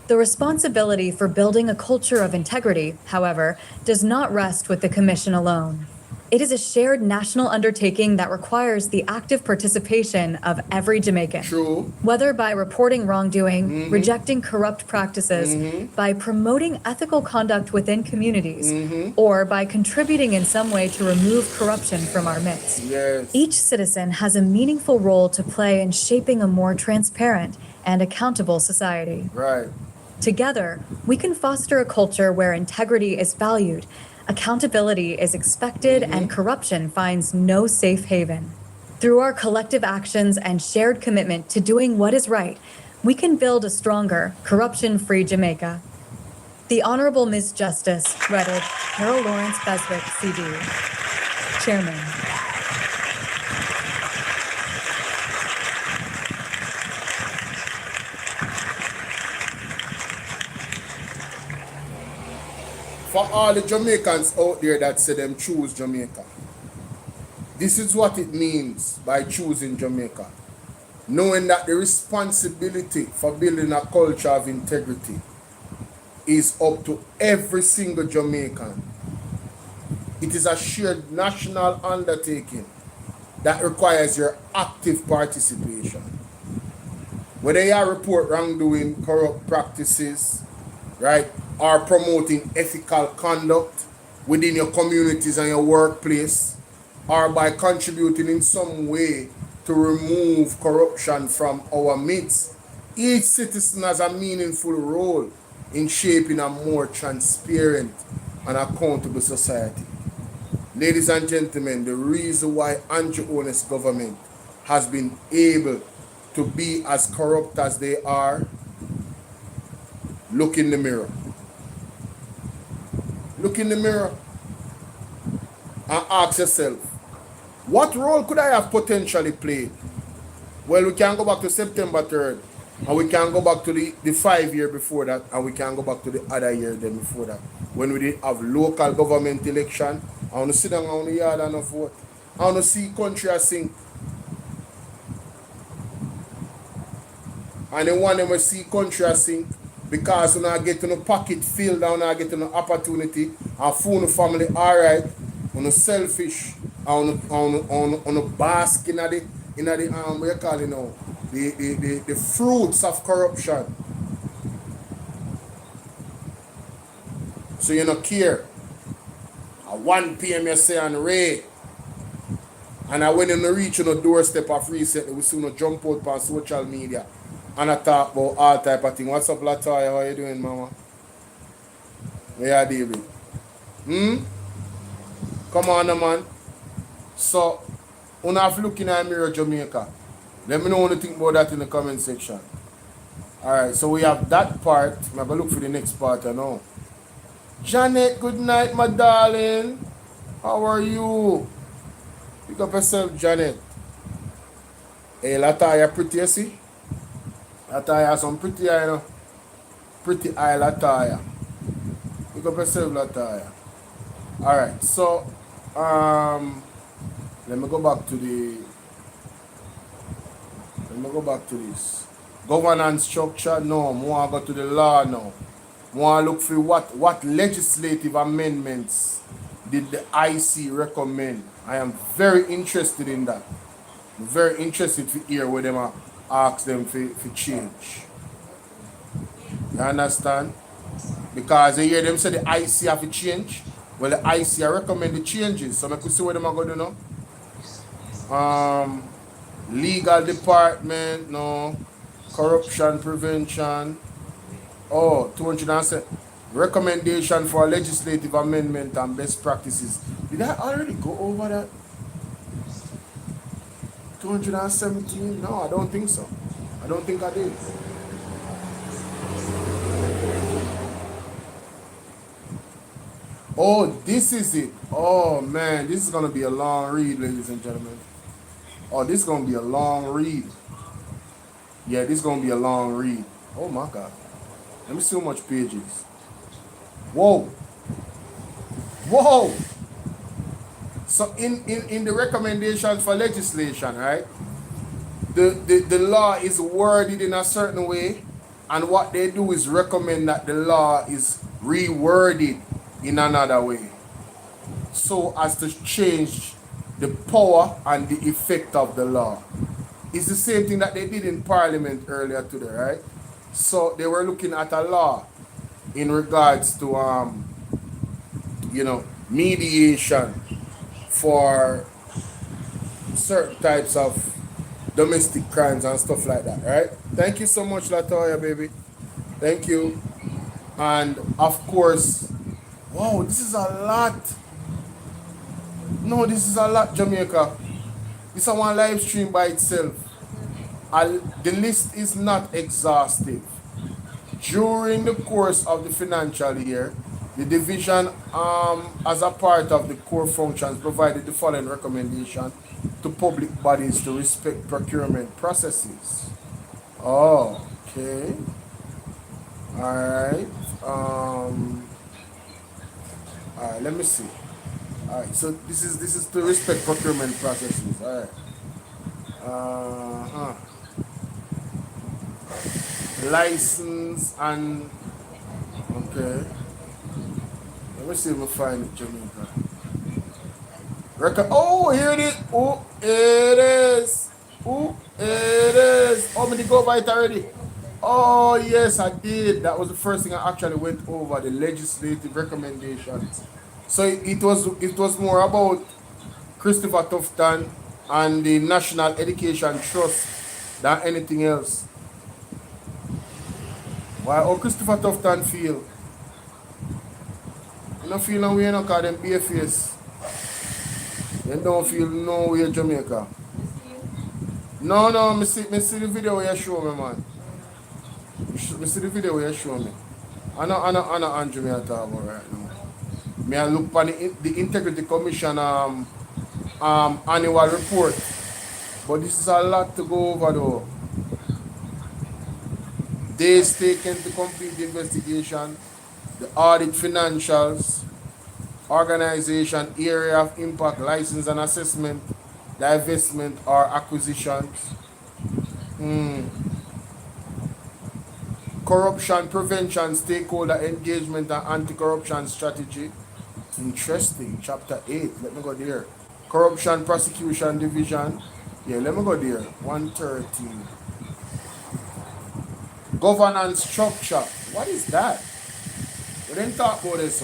The responsibility for building a culture of integrity, however, does not rest with the Commission alone. It is a shared national undertaking that requires the active participation of every Jamaican. True. Whether by reporting wrongdoing, rejecting corrupt practices, by promoting ethical conduct within communities, or by contributing in some way to remove corruption from our midst. Yes. Each citizen has a meaningful role to play in shaping a more transparent and accountable society. Right. Together, we can foster a culture where integrity is valued, accountability is expected, and corruption finds no safe haven. Through our collective actions and shared commitment to doing what is right, we can build a stronger, corruption-free Jamaica. The Honorable Ms. Justice, Reddit, Harold Lawrence Beswick, CD, Chairman. For all the Jamaicans out there that say them choose Jamaica, this is what it means by choosing Jamaica. Knowing that the responsibility for building a culture of integrity is up to every single Jamaican. It is a shared national undertaking that requires your active participation. Whether you report wrongdoing, corrupt practices, right, or promoting ethical conduct within your communities and your workplace, or by contributing in some way to remove corruption from our midst, each citizen has a meaningful role in shaping a more transparent and accountable society. Ladies and gentlemen, the reason why Andrew Holness government has been able to be as corrupt as they are, look in the mirror. Look in the mirror and ask yourself, what role could I have potentially played? Well, we can go back to September 3rd, and we can go back to the 5 year before that, and we can go back to the other year then before that, when we did have local government election. I want to sit down on the yard and vote. I want to see country I sing. And the one that we see country I sing, because when I get to the pocket filled down, I get to the opportunity, and phone the family, alright, on the selfish, on the bask in the what you call it now, the fruits of corruption. So you don't care. At 1 p.m. you say on Ray. And I when you reach on the doorstep of reset, we soon jump out on social media. And I talk about all type of things. What's up, Latoya? How you doing, mama? Yeah, David. Come on, man. So, when I look in the mirror, Jamaica, let me know what you think about that in the comment section. Alright, so we have that part. I'm going to look for the next part now. Janet, good night, my darling. How are you? Pick up yourself, Janet. Hey, Latoya, pretty, you see? Latoya has some pretty eye, you know? Pretty eye, Latoya. Pick up yourself, Latoya. Alright, so, let me go back to this. Governance structure, no. More go to the law now. More look for what legislative amendments did the IC recommend. I am very interested in that. I'm very interested to hear what them ask them for change. You understand? Because I hear them say the IC have to change. Well, the IC recommend the changes. So I could see what them are going to do now. Legal department, no. Corruption prevention. Oh, 207. Recommendation for legislative amendment and best practices. Did I already go over that? 217? No, I don't think so. I don't think I did. Oh, this is it. Oh, man. This is going to be a long read, ladies and gentlemen. Oh, this is going to be a long read. Yeah, this is going to be a long read. Oh, my God. Let me see how much pages. Whoa. Whoa. So in the recommendations for legislation, right? The law is worded in a certain way, and what they do is recommend that the law is reworded in another way, so as to change the power and the effect of the law. It's the same thing that they did in Parliament earlier today, right? So they were looking at a law in regards to mediation for certain types of domestic crimes and stuff like that, right? Thank you so much, Latoya, baby. Thank you. And of course, wow, this is a lot. No, this is a lot, Jamaica. This is one live stream by itself. The list is not exhaustive. During the course of the financial year, the division, as a part of the core functions, provided the following recommendation to public bodies to respect procurement processes. Oh, okay. All right. All right. Let me see. All right. So this is to respect procurement processes. All right. License and okay. Let me see if I find it, Jamaica. Oh, here it is. Oh, it is. Oh, it is. Oh, did go by it already? Oh, yes, I did. That was the first thing I actually went over, the legislative recommendations. So it was more about Christopher Tufton and the National Education Trust than anything else. Why? How Christopher Tufton feel? You don't feel no way, no, because them BFS. You don't feel no way, Jamaica. No, me see the video where you show me, man. Me see the video where you show me. I know Andrew me talk about right now. Me I look for the Integrity Commission annual report. But this is a lot to go over though. Days taken to complete the investigation, the audit financials, organization, area of impact, license and assessment, divestment or acquisitions, corruption prevention, stakeholder engagement and anti-corruption strategy. Interesting. Chapter 8. Let me go there. Corruption prosecution division. Yeah, let me go there. 113. Governance structure. What is that? We didn't talk about this.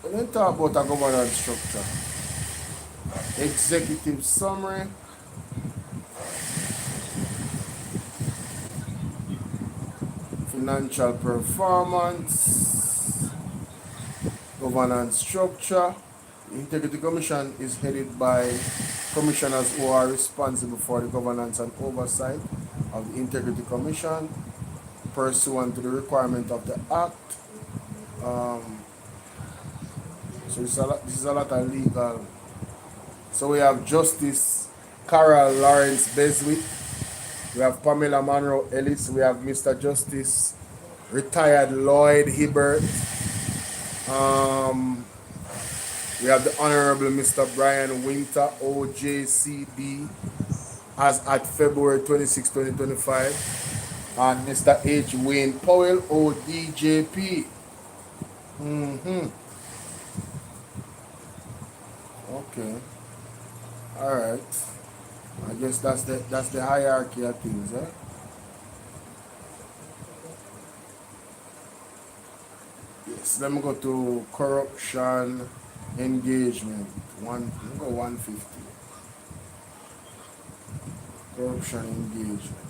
We didn't talk about a governance structure. Executive summary. Financial performance. Governance structure. The Integrity Commission is headed by commissioners who are responsible for the governance and oversight of the Integrity Commission pursuant to the requirement of the Act. So this is a lot of legal. So we have Justice Carol Lawrence Beswick, we have Pamela Monroe Ellis, we have Mr. Justice retired Lloyd Hibbert, we have the Honorable Mr. Brian Winter, OJCD, as at February 26, 2025, and Mr. H. Wayne Powell, ODJP. Okay. All right. I guess that's the hierarchy of things, eh? Yes. Let me go to corruption engagement. Let me go 150. Corruption engagement.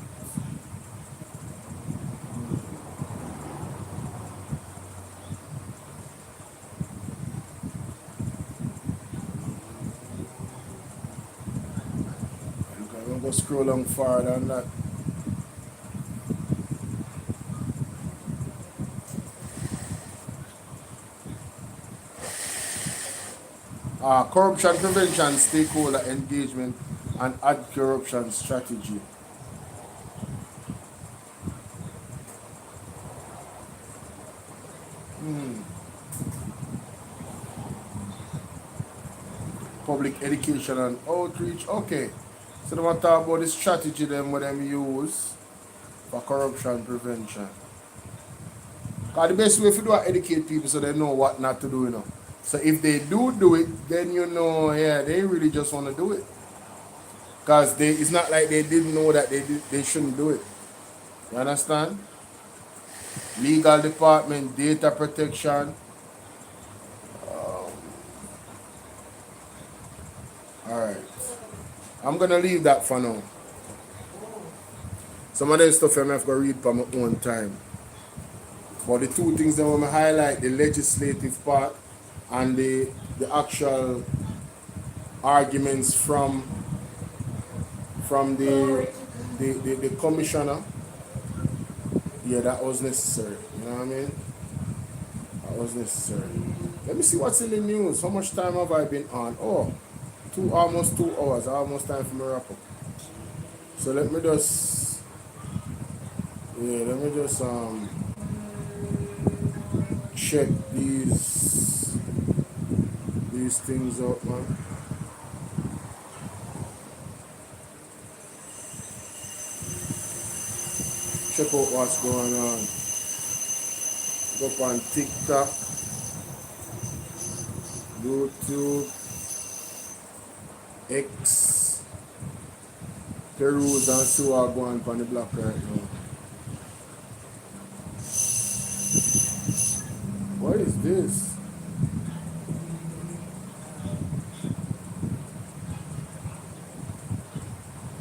I'm going to scroll on farther than that. Corruption prevention, stakeholder engagement, and anti-corruption strategy. Public education and outreach. Okay. So they want to talk about the strategy them what them use for corruption prevention. Because the best way to do is educate people so they know what not to do, you know. So if they do it, then you know, yeah, they really just want to do it. Because it's not like they didn't know that they shouldn't do it. You understand? Legal department, data protection. Alright. I'm going to leave that for now. Some of the stuff I'm going to read for my own time. But the two things that I want to highlight, the legislative part and the actual arguments from the commissioner. Yeah, that was necessary. You know what I mean? That was necessary. Let me see what's in the news. How much time have I been on? Oh, almost 2 hours. Almost time for me to wrap up. So let me just check these things out, man. Check out what's going on. Go up on TikTok, YouTube, X, Perus, and see what's going on the block right now. What is this?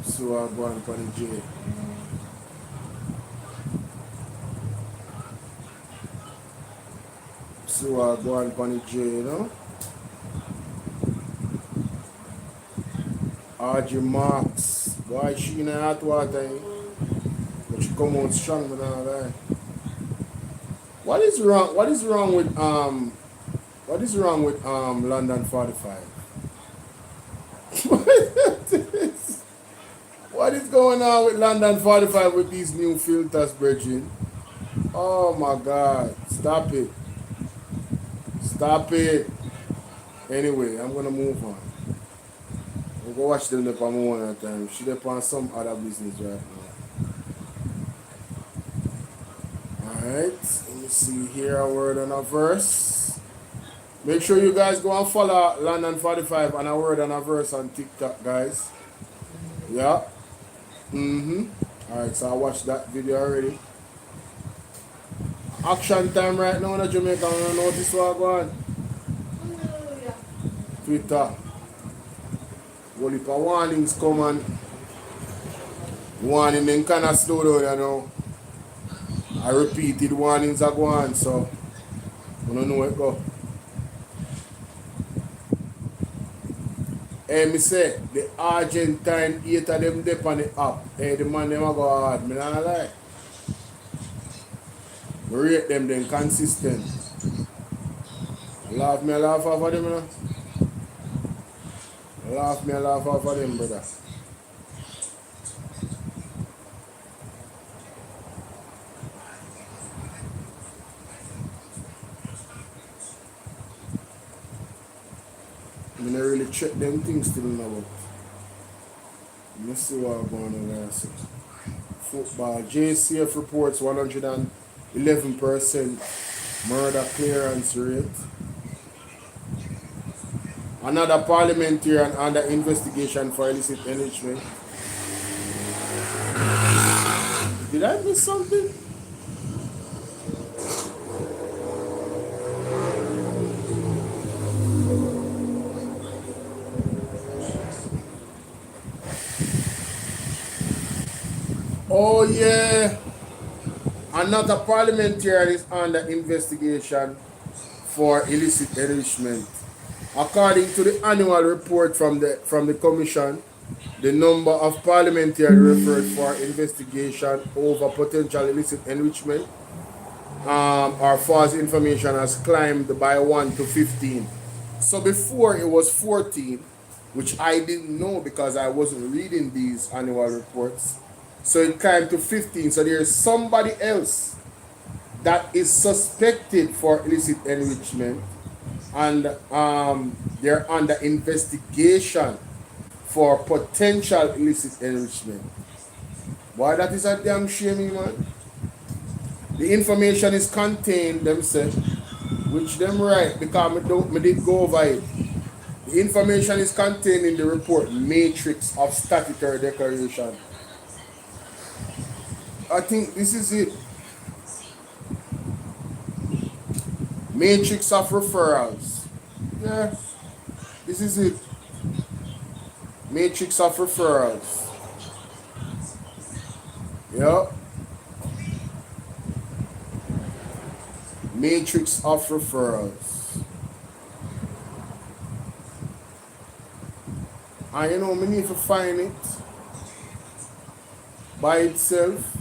See what's going on the J. So I go on the J, you know. RG Marks. Boy, she in hot water, but she come out strong with all that. What is wrong with London 45? What is going on with London 45 with these new filters, Bridget? Oh my God. Stop it. Stop it. Anyway, I'm gonna move on. I'll go watch them up on one at a time. She up on some other business right now. Alright, let me see here a word and a verse. Make sure you guys go and follow London 45 and a word and a verse on TikTok, guys. Yeah. Alright, so I watched that video already. Action time right now in Jamaica. I don't notice what's going on. Twitter. Well, if warnings come and warning them kind of slow down, you know. I repeated warnings are going, so I don't know where it go. Hey, me say, the Argentine 8 of them dip on the app. Hey, the man them a go hard, me not lie. I rate them then consistent. Laugh off of them, you know. Laugh off of them, brother. I mean, I really check them things still now. Let me see what's going on there. Football. JCF reports 111% murder clearance rate. Another parliamentarian under investigation for illicit enrichment. Did I miss something? Oh yeah. Another parliamentarian is under investigation for illicit enrichment. According to the annual report from the commission, The number of parliamentary referred for investigation over potential illicit enrichment or false information has climbed by 1 to 15. So before it was 14, which I didn't know because I wasn't reading these annual reports. So it climbed to 15. So there's somebody else that is suspected for illicit enrichment, and they're under investigation for potential illicit enrichment. Why that is a damn shame, man. The information is contained, them say, which them right, because me did go over it. The information is contained in the report matrix of statutory declaration. I think this is it. Matrix of referrals. Yeah, this is it. Matrix of referrals. Yeah. Matrix of referrals. And you know, we need to find it by itself.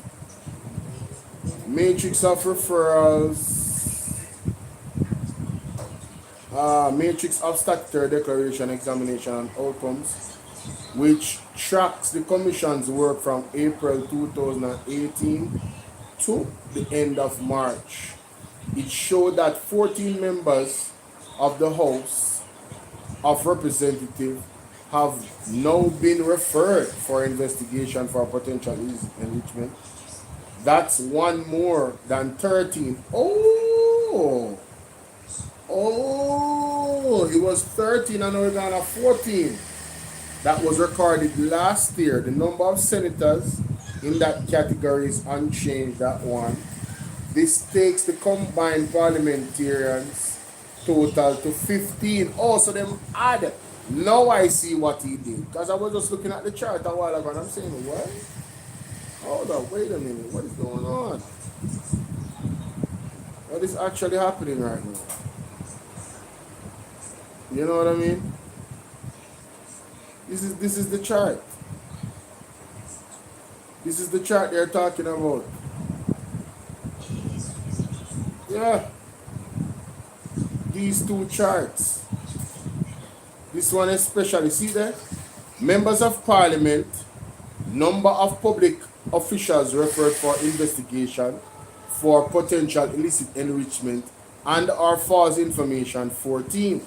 Matrix of referrals. Matrix of statutory declaration, examination, and outcomes, which tracks the Commission's work from April 2018 to the end of March. It showed that 14 members of the House of Representatives have now been referred for investigation for potential enrichment. That's one more than 13. Oh, it was 13 and now we're going to 14. That was recorded last year. The number of senators in that category is unchanged, that one. This takes the combined parliamentarians total to 15. Oh, so them add. Now I see what he did. Because I was just looking at the chart a while ago and I'm saying, what? Hold on, wait a minute. What is going on? What is actually happening right now? You know what I mean? This is the chart. This is the chart they're talking about. Yeah. These two charts. This one especially. See that? Members of Parliament, number of public officials referred for investigation for potential illicit enrichment and or false information, 14.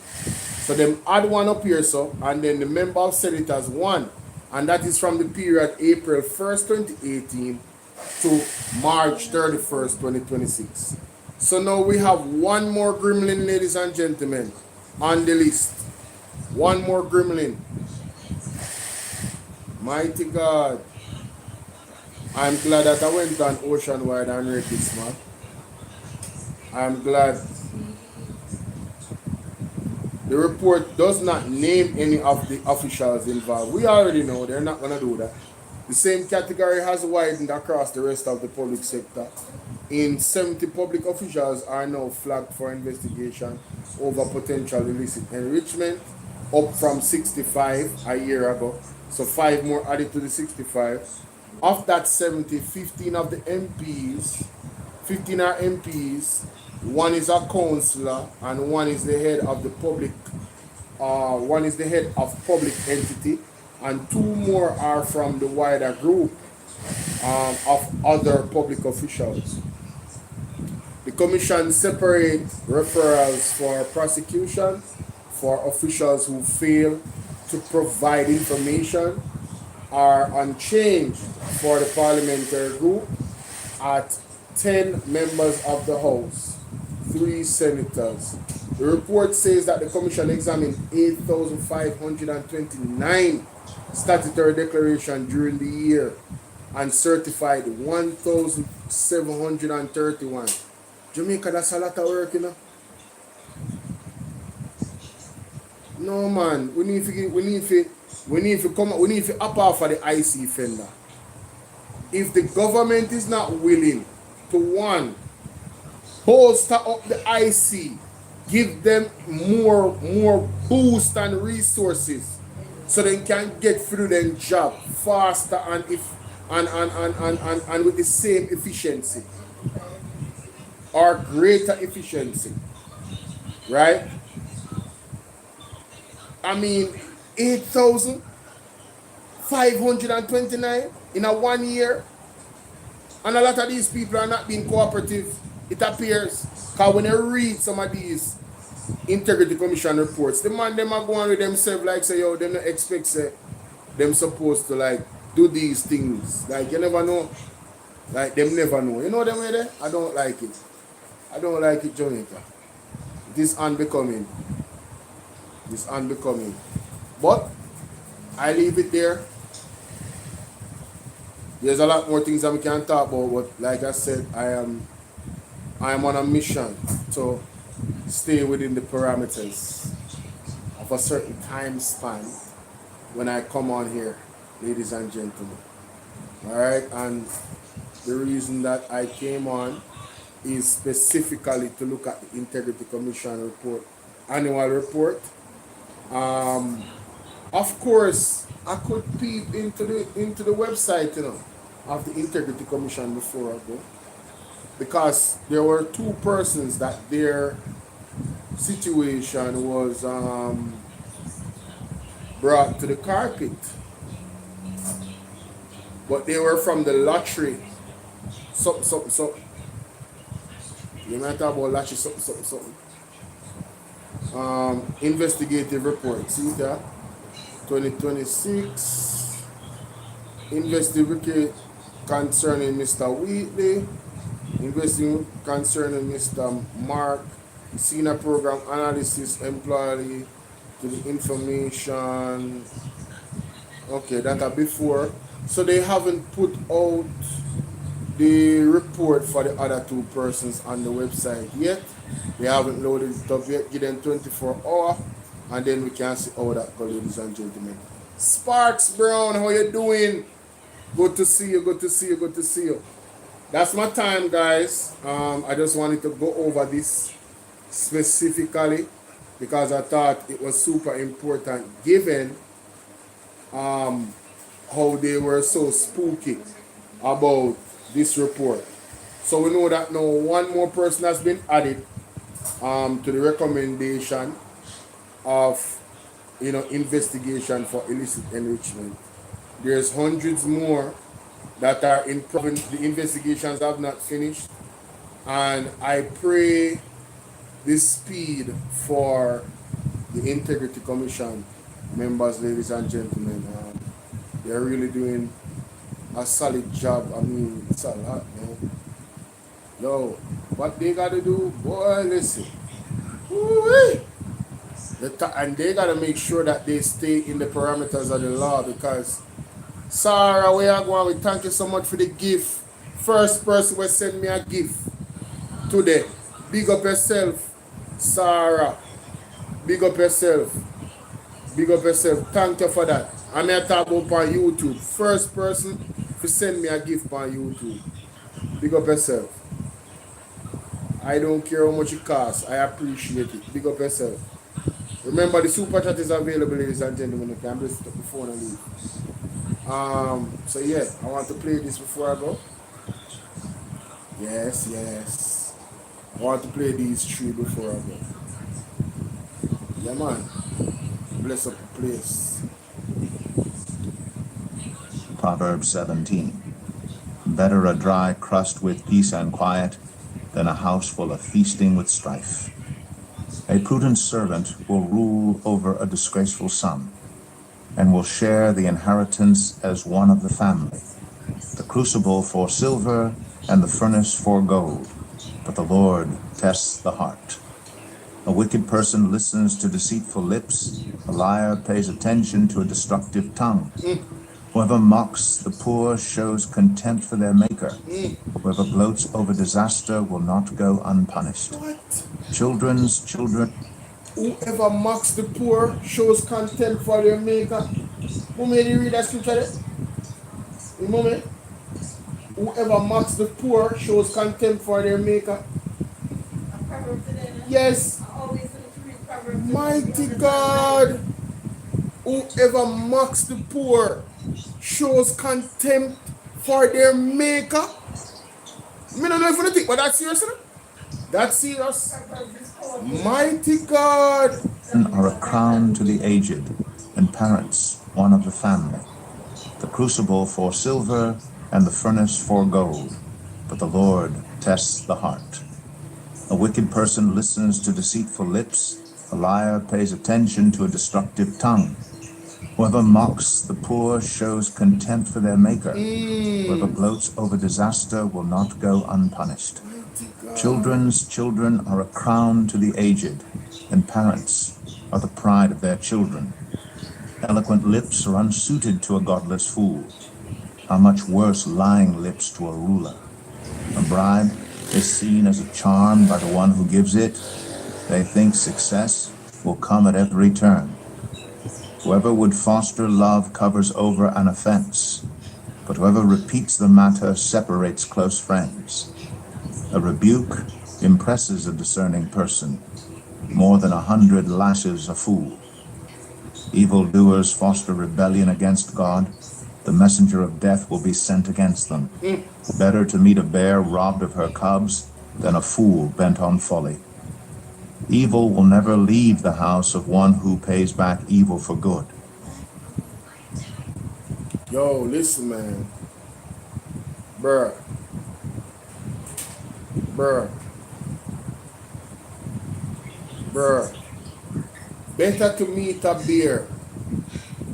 So them add one up here, so, and then the member of senators 1, and that is from the period April 1st, 2018 to March 31st, 2026. So now we have one more gremlin, ladies and gentlemen, on the list. One more gremlin. Mighty God. I'm glad that I went on Oceanwide and read this, man. I'm glad. The report does not name any of the officials involved. We already know they're not going to do that. The same category has widened across the rest of the public sector. 70 public officials are now flagged for investigation over potential illicit enrichment, up from 65 a year ago. So 5 more added to the 65. Of that 70, 15 of the MPs, 15 are MPs, 1 is a councillor, and 1 is the head of the public, one is the head of public entity, and 2 more are from the wider group of other public officials. The Commission separates referrals for prosecution for officials who fail to provide information are unchanged for the parliamentary group at 10 members of the House, 3 senators. The report says that the Commission examined 8,529 statutory declarations during the year and certified 1,731. Jamaica, that's a lot of work, you know. No man, we need to up off of the IC fender. If the government is not willing to, 1, bolster up the IC, give them more boost and resources, so they can get through their job faster and with the same efficiency or greater efficiency, right? I mean, 8,529 in a 1 year, and a lot of these people are not being cooperative, it appears, because when you read some of these Integrity Commission reports, the man them are going with themselves like say, yo, them not expect say them supposed to like do these things. Like you never know. Like them never know. You know them way there? I don't like it. I don't like it, Jamaica. It is unbecoming. It is unbecoming. But I leave it there. There's a lot more things that we can talk about, but like I said, I am on a mission to stay within the parameters of a certain time span when I come on here, ladies and gentlemen. Alright, and the reason that I came on is specifically to look at the Integrity Commission report, annual report. Of course, I could peep into the website, of the Integrity Commission before I go, because there were two persons that their situation was brought to the carpet, but they were from the lottery. Something. You might talk about lottery, something. Investigative report. See that? 2026. Investigate concerning Mr. Wheatley. Investigation concerning Mr. Mark. Senior program analysis employee to the information. Okay, that are before. So they haven't put out the report for the other two persons on the website yet. They haven't loaded it up yet. Give them 24 hours and then we can see how that goes, ladies and gentlemen. Sparks Brown, how you doing? Good to see you, good to see you, good to see you. That's my time, guys. I just wanted to go over this specifically because I thought it was super important given how they were so spooky about this report. So we know that now one more person has been added to the recommendation of investigation for illicit enrichment. There's hundreds more that are in progress. The investigations have not finished, and I pray this speed for the Integrity Commission members, ladies and gentlemen. They're really doing a solid job. I mean, it's a lot, man. Yo, what they gotta do, boy, listen. Woo-wee. And they gotta make sure that they stay in the parameters of the law, because Sarah, where I go, we thank you so much for the gift. First person will send me a gift today. Big up yourself, Sarah. Big up yourself. Big up yourself. Thank you for that. I'm here talk about on YouTube. First person to send me a gift on YouTube. Big up yourself. I don't care how much it costs. I appreciate it. Big up yourself. Remember, the super chat is available, ladies and gentlemen. You can just put the phone and leave. So yeah, I want to play this before I go. Yes. I want to play these three before I go. Yeah, man. Bless up the place. Proverbs 17. Better a dry crust with peace and quiet than a house full of feasting with strife. A prudent servant will rule over a disgraceful son, and will share the inheritance as one of the family. The crucible for silver and the furnace for gold, but the Lord tests the heart. A wicked person listens to deceitful lips, a liar pays attention to a destructive tongue. Whoever mocks the poor shows contempt for their maker. Whoever gloats over disaster will not go unpunished. What? Children's children. Whoever mocks the poor shows contempt for their maker. Who made you read that scripture there? A moment. Whoever mocks the poor shows contempt for their maker. Yes. Mighty God. Whoever mocks the poor shows contempt for their maker. I don't know if you think, but that's serious, isn't it? That's serious. Mighty God. Are a crown to the aged, and parents one of the family. The crucible for silver, and the furnace for gold. But the Lord tests the heart. A wicked person listens to deceitful lips. A liar pays attention to a destructive tongue. Whoever mocks the poor shows contempt for their maker. Whoever gloats over disaster will not go unpunished. Children's children are a crown to the aged, and parents are the pride of their children. Eloquent lips are unsuited to a godless fool. How much worse lying lips to a ruler. A bribe is seen as a charm by the one who gives it. They think success will come at every turn. Whoever would foster love covers over an offense, but whoever repeats the matter separates close friends. A rebuke impresses a discerning person. More than 100 lashes a fool. Evildoers foster rebellion against God. The messenger of death will be sent against them. Better to meet a bear robbed of her cubs than a fool bent on folly. Evil will never leave the house of one who pays back evil for good. Yo, listen, man. Bruh. Better to meet a bear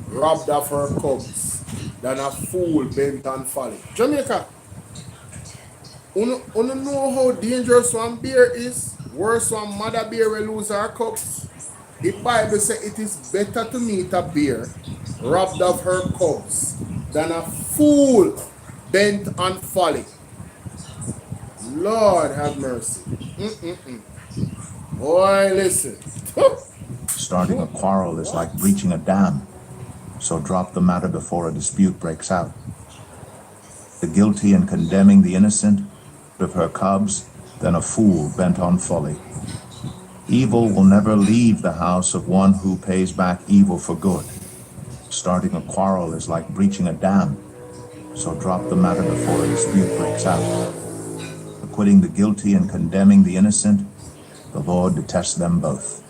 robbed of her cubs than a fool bent on folly. Jamaica, you know how dangerous one bear is? Worse one mother bear will lose her cubs. The Bible says it is better to meet a bear robbed of her cubs than a fool bent on folly. Lord have mercy. Boy, listen. Starting a quarrel is like breaching a dam, so drop the matter before a dispute breaks out. The guilty and condemning the innocent of her cubs than a fool bent on folly. Evil will never leave the house of one who pays back evil for good. Starting a quarrel is like breaching a dam, so drop the matter before a dispute breaks out. Acquitting the guilty and condemning the innocent, the Lord detests them both.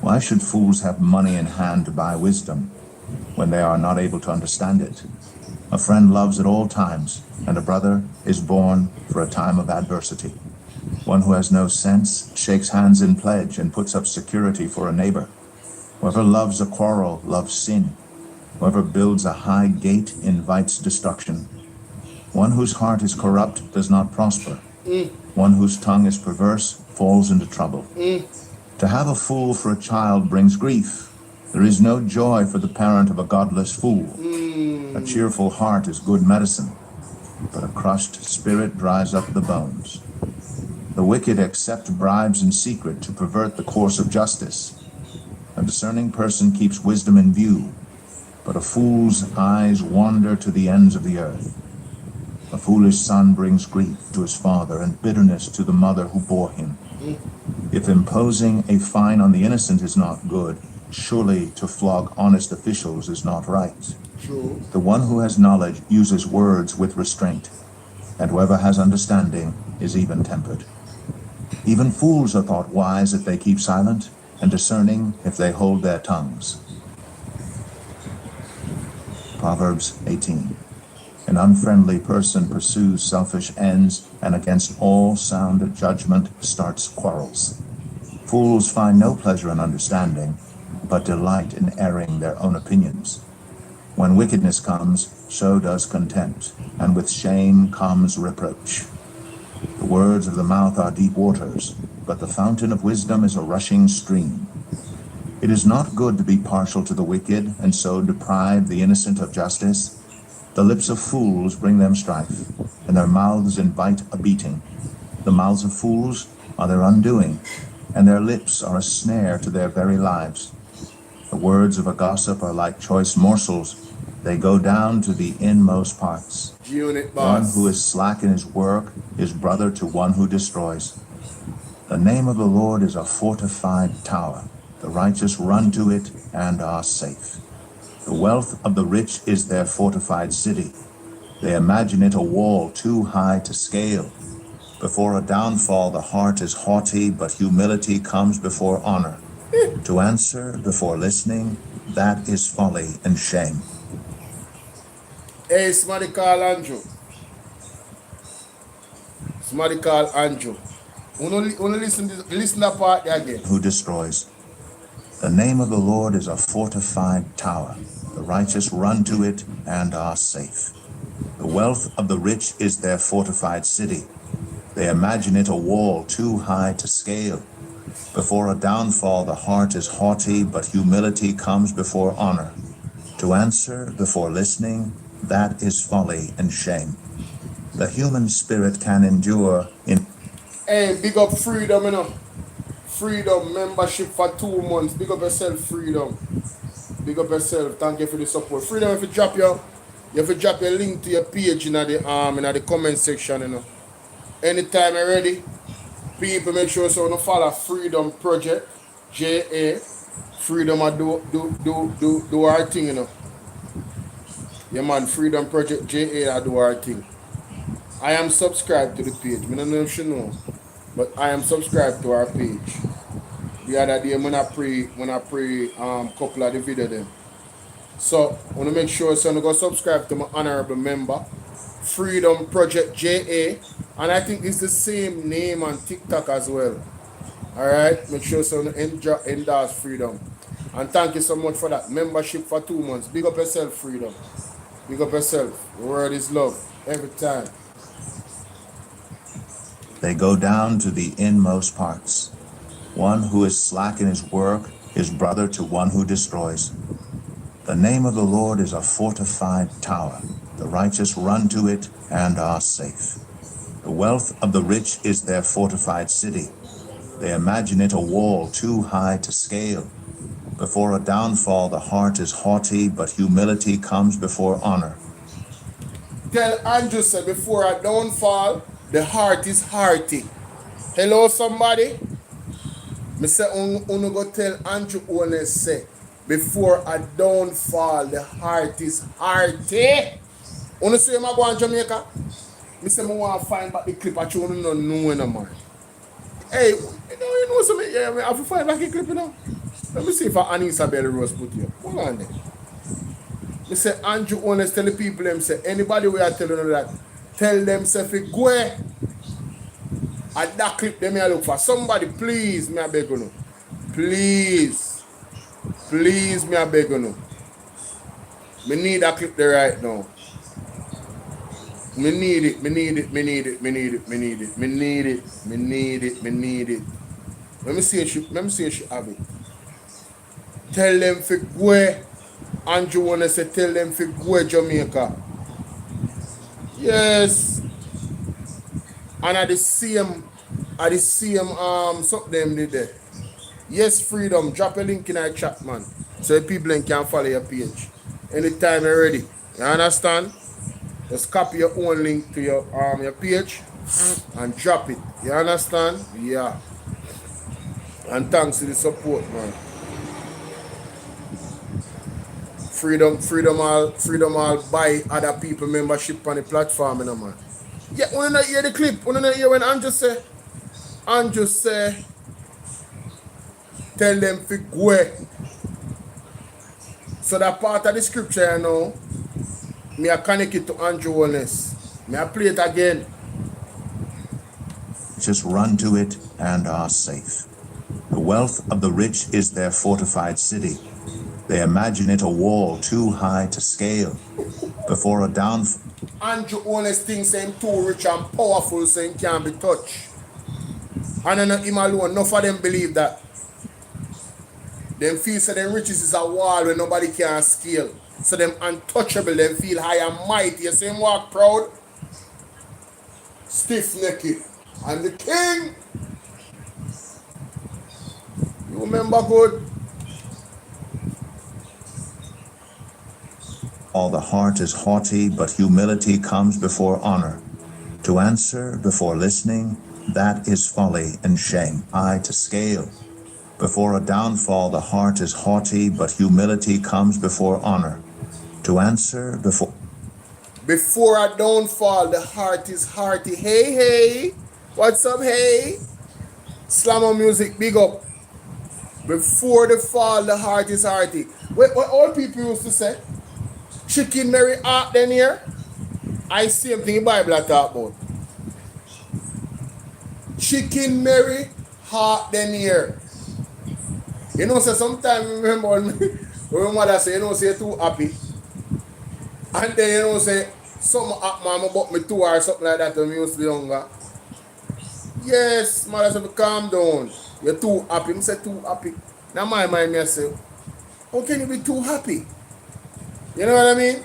Why should fools have money in hand to buy wisdom when they are not able to understand it? A friend loves at all times, and a brother is born for a time of adversity. One who has no sense shakes hands in pledge and puts up security for a neighbor. Whoever loves a quarrel loves sin. Whoever builds a high gate invites destruction. One whose heart is corrupt does not prosper. One whose tongue is perverse falls into trouble. To have a fool for a child brings grief. There is no joy for the parent of a godless fool. A cheerful heart is good medicine, but a crushed spirit dries up the bones. The wicked accept bribes in secret to pervert the course of justice. A discerning person keeps wisdom in view, but a fool's eyes wander to the ends of the earth. A foolish son brings grief to his father and bitterness to the mother who bore him. If imposing a fine on the innocent is not good, surely to flog honest officials is not right. True. The one who has knowledge uses words with restraint, and whoever has understanding is even-tempered. Even fools are thought wise if they keep silent, and discerning if they hold their tongues. Proverbs 18. An unfriendly person pursues selfish ends, and against all sound judgment starts quarrels. Fools find no pleasure in understanding, but delight in airing their own opinions. When wickedness comes, so does contempt, and with shame comes reproach. The words of the mouth are deep waters, but the fountain of wisdom is a rushing stream. It is not good to be partial to the wicked, and so deprive the innocent of justice. The lips of fools bring them strife, and their mouths invite a beating. The mouths of fools are their undoing, and their lips are a snare to their very lives. The words of a gossip are like choice morsels. They go down to the inmost parts. Unit One boss. who is slack in his work is brother to one who destroys. The name of the Lord is a fortified tower. The righteous run to it and are safe. The wealth of the rich is their fortified city. They imagine it a wall too high to scale. Before a downfall, the heart is haughty, but humility comes before honor. To answer before listening, that is folly and shame. Hey, somebody call Andrew. Somebody call Andrew. Only listen to that part there again. Who destroys? The name of the Lord is a fortified tower. The righteous run to it and are safe. The wealth of the rich is their fortified city. They imagine it a wall too high to scale. Before a downfall, the heart is haughty, but humility comes before honor. To answer before listening, that is folly and shame. The human spirit can endure in... Hey, big up Freedom, you know. Freedom membership for 2 months. Big up yourself, Freedom. Big up yourself. Thank you for the support. Freedom, if you drop your link to your page in the comment section, you know. Anytime you're ready, people make sure so you follow Freedom Project, JA. Freedom do our thing, you know. Yeah, man, Freedom Project, JA do our thing. I am subscribed to the page. I don't know if you know, but I am subscribed to our page. The other day when I pray couple of the video them. So I want to make sure so you go subscribe to my honorable member, Freedom Project JA, and I think it's the same name on TikTok as well. Alright, make sure so you endorse Freedom. And thank you so much for that membership for 2 months. Big up yourself, Freedom. Big up yourself. The word is love every time. They go down to the inmost parts. One who is slack in his work is brother to one who destroys. The name of the Lord is a fortified tower. The righteous run to it and are safe. The wealth of the rich is their fortified city. They imagine it a wall too high to scale. Before a downfall, the heart is haughty, but humility comes before honor. Tell Andrew say before a downfall, the heart is hearty. Hello, somebody? Me say, uno go tell Andrew Owen say, before a downfall, the heart is hearty. Uno say, I go to Jamaica? Me say, I want to find back the clip at you, no know, man. Hey, you know something? Yeah, I have to find back the clip, you know? Let me see if Anissa Belly Rose put here. Hold on there. Me say, Andrew Owen tell the people, them say, anybody we are telling them that, tell them say, if you go at that clip, them I look for. Somebody, please, me I beg you. Please, me I beg you. Me need that clip there right now. Me need it. Let me see if she have it. Tell them for go. Andrew wanna say tell them for go Jamaica. Yes. And at the same something them did there. Yes, Freedom. Drop a link in our chat, man. So people can follow your page. Anytime you're ready. You understand? Just copy your own link to your page and drop it. You understand? Yeah. And thanks to the support, man. Freedom all buy other people membership on the platform, you know, man. Yeah, when I hear the clip, when I hear when Andrew say, tell them to go. So that part of the scripture, you know, me I connect it to Andrew Wallace. Me I play it again. Just run to it and are safe. The wealth of the rich is their fortified city. They imagine it a wall too high to scale. Before a downfall. Andrew Wallace thinks him too rich and powerful so he can't be touched. And not him alone, enough of them believe that. Them feel so them riches is a wall where nobody can scale. So them untouchable, them feel high and mighty. You see him walk proud, stiff-necked. And the king, you remember good? All the heart is haughty, but humility comes before honor. To answer before listening, that is folly and shame. High to scale. Before a downfall, the heart is haughty, but humility comes before honor. To answer Before a downfall, the heart is hearty. Hey, hey. What's up, hey? Slammer music, big up. Before the fall, the heart is hearty. What old people used to say? Chicken Mary heart then here. I same thing the Bible I talk about. Chicken Mary heart then here. You know, so sometimes remember when my mother say, you know, say you're too happy. And then, you know, say, something up, mama, bought me too or something like that when we used to be younger. Yes, mother said, calm down. You're too happy. I say, too happy. Now my mind, me say, how can you be too happy? You know what I mean?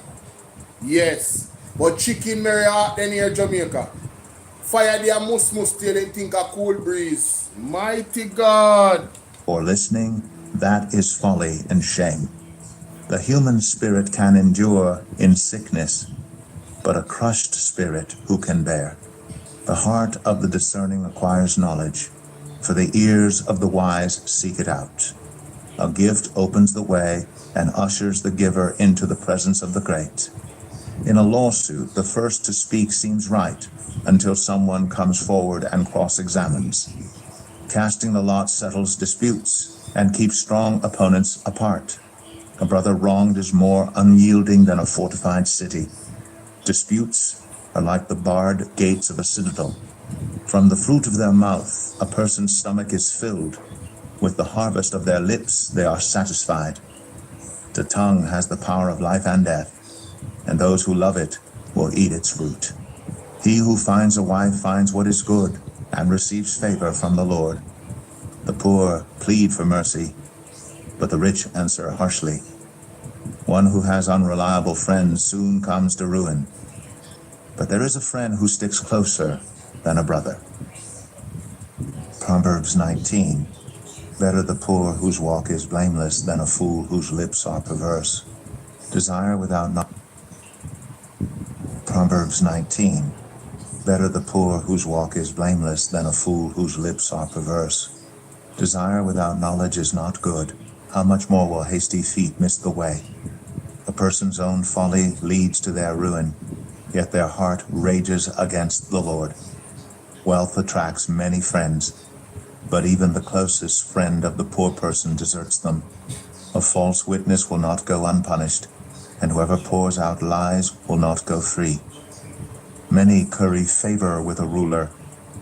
Yes. But Chicken Mary heart then here, Jamaica. Fire their mus till they think a cool breeze. Mighty God. or listening, that is folly and shame. The human spirit can endure in sickness, but a crushed spirit who can bear? The heart of the discerning acquires knowledge, for the ears of the wise seek it out. A gift opens the way and ushers the giver into the presence of the great. In a lawsuit, the first to speak seems right until someone comes forward and cross-examines. Casting the lot settles disputes and keeps strong opponents apart. A brother wronged is more unyielding than a fortified city. Disputes are like the barred gates of a citadel. From the fruit of their mouth, a person's stomach is filled. With the harvest of their lips, they are satisfied. The tongue has the power of life and death, and those who love it will eat its fruit. He who finds a wife finds what is good and receives favor from the Lord. The poor plead for mercy, but the rich answer harshly. One who has unreliable friends soon comes to ruin, but there is a friend who sticks closer than a brother. Proverbs 19. Better the poor whose walk is blameless than a fool whose lips are perverse. Desire without knowledge. Proverbs 19. Better the poor whose walk is blameless than a fool whose lips are perverse. Desire without knowledge is not good. How much more will hasty feet miss the way? A person's own folly leads to their ruin, yet their heart rages against the Lord. Wealth attracts many friends, but even the closest friend of the poor person deserts them. A false witness will not go unpunished, and whoever pours out lies will not go free. Many curry favor with a ruler,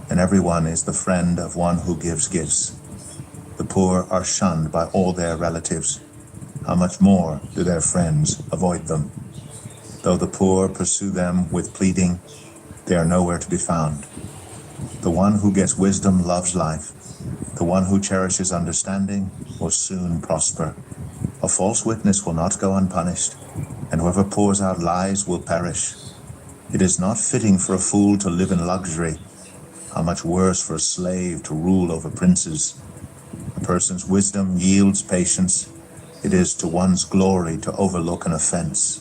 and everyone is the friend of one who gives gifts. The poor are shunned by all their relatives. How much more do their friends avoid them? Though the poor pursue them with pleading, they are nowhere to be found. The one who gets wisdom loves life. The one who cherishes understanding will soon prosper. A false witness will not go unpunished, and whoever pours out lies will perish. It is not fitting for a fool to live in luxury. How much worse for a slave to rule over princes? A person's wisdom yields patience. It is to one's glory to overlook an offense.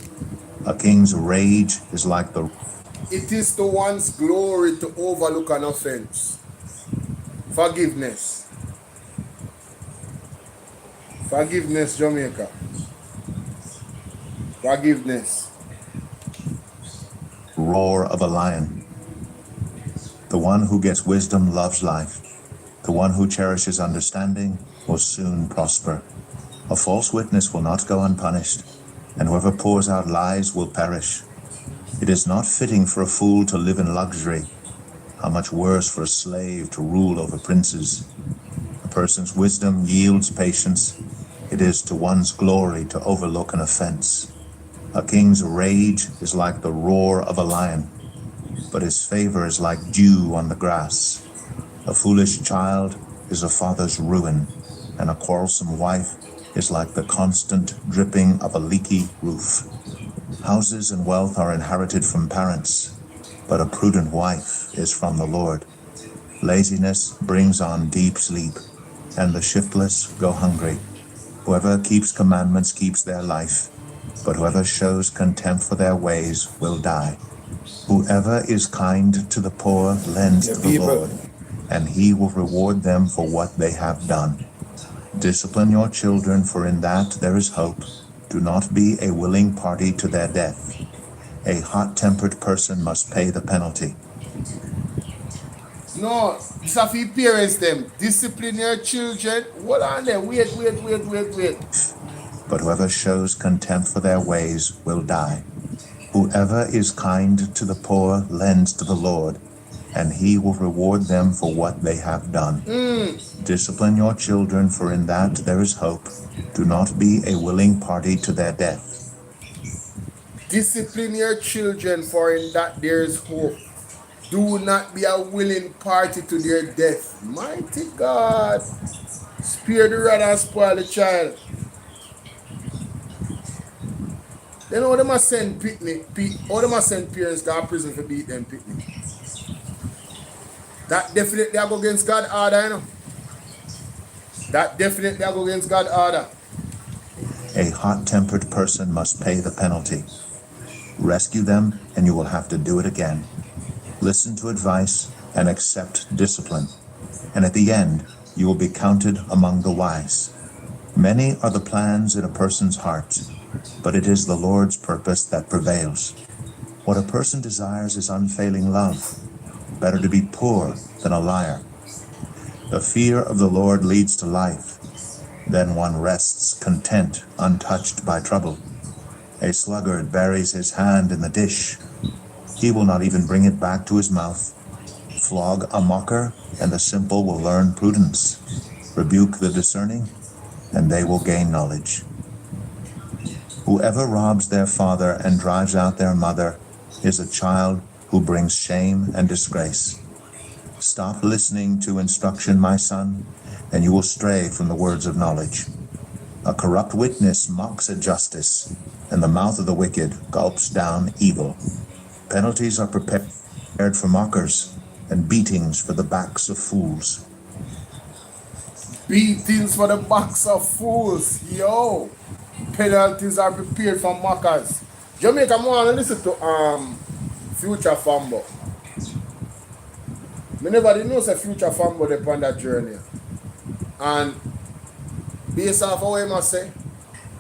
A king's rage is like the... It is to one's glory to overlook an offense. Forgiveness. Forgiveness, Jamaica. Forgiveness. roar of a lion. The one who gets wisdom loves life. The one who cherishes understanding will soon prosper. A false witness will not go unpunished, and whoever pours out lies will perish. It is not fitting for a fool to live in luxury. How much worse for a slave to rule over princes? A person's wisdom yields patience. It is to one's glory to overlook an offense. A king's rage is like the roar of a lion, but his favor is like dew on the grass. A foolish child is a father's ruin, and a quarrelsome wife is like the constant dripping of a leaky roof. Houses and wealth are inherited from parents, but a prudent wife is from the Lord. Laziness brings on deep sleep, and the shiftless go hungry. Whoever keeps commandments keeps their life, but whoever shows contempt for their ways will die. Whoever is kind to the poor lends to the Lord, and he will reward them for what they have done. Discipline your children, for in that there is hope. Do not be a willing party to their death. A hot-tempered person must pay the penalty. No, this have to parents them. Discipline your children. Hold on there. Wait. But whoever shows contempt for their ways will die. Whoever is kind to the poor lends to the Lord, and he will reward them for what they have done. Discipline your children, for in that there is hope. Do not be a willing party to their death. Discipline your children, for in that there is hope. Do not be a willing party to their death. Mighty God. Spare the rod and spoil the child. You know, they must send or they must send parents to prison for beat them picnic. That definitely I go against God's order, you know. That definitely I go against God's order. A hot-tempered person must pay the penalty. Rescue them, and you will have to do it again. Listen to advice and accept discipline, and at the end, you will be counted among the wise. Many are the plans in a person's heart, but it is the Lord's purpose that prevails. What a person desires is unfailing love. Better to be poor than a liar. The fear of the Lord leads to life. Then one rests content, untouched by trouble. A sluggard buries his hand in the dish. He will not even bring it back to his mouth. Flog a mocker, and the simple will learn prudence. Rebuke the discerning, and they will gain knowledge. Whoever robs their father and drives out their mother is a child who brings shame and disgrace. Stop listening to instruction, my son, and you will stray from the words of knowledge. A corrupt witness mocks at justice, and the mouth of the wicked gulps down evil. Penalties are prepared for mockers, and beatings for the backs of fools. Beatings for the backs of fools. Yo. Penalties are prepared for mockers. Jamaica, I want to listen to Future Fambo. Me never knows a Future Fambo upon that journey. And based off of what I must say,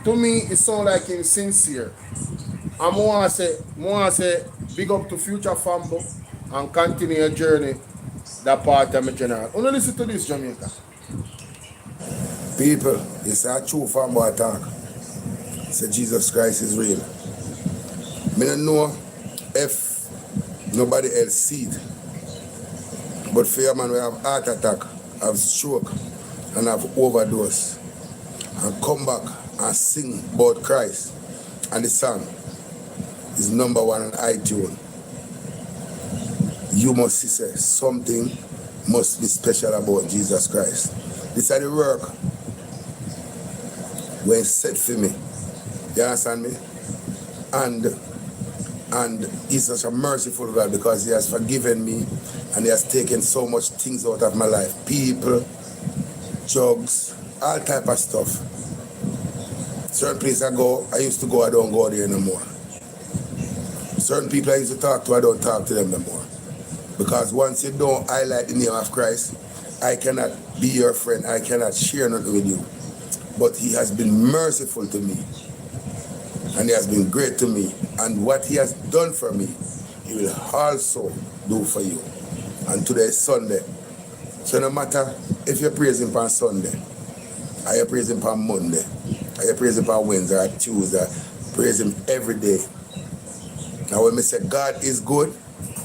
to me it sounds like him sincere. And I want to say big up to Future Fambo and continue your journey that part of my general. I want to listen to this, Jamaica. People, it's a true Fambo attack. Say Jesus Christ is real. Me don't know if nobody else see it. But for a man we have heart attack, have stroke, and have overdose, and come back and sing about Christ, and the song is #1 on iTunes, you must see say something must be special about Jesus Christ. This is the work when set for me. You understand me? And he's such a merciful God because he has forgiven me and he has taken so much things out of my life. People, drugs, all type of stuff. Certain places I used to go, I don't go there no more. Certain people I used to talk to, I don't talk to them no more. Because once you don't highlight the name of Christ, I cannot be your friend, I cannot share nothing with you. But he has been merciful to me. And he has been great to me. And what he has done for me, he will also do for you. And today is Sunday. So no matter if you praise him on Sunday, or you praise him on Monday, or you praise him on Wednesday or Tuesday, praise him every day. Now when I say God is good,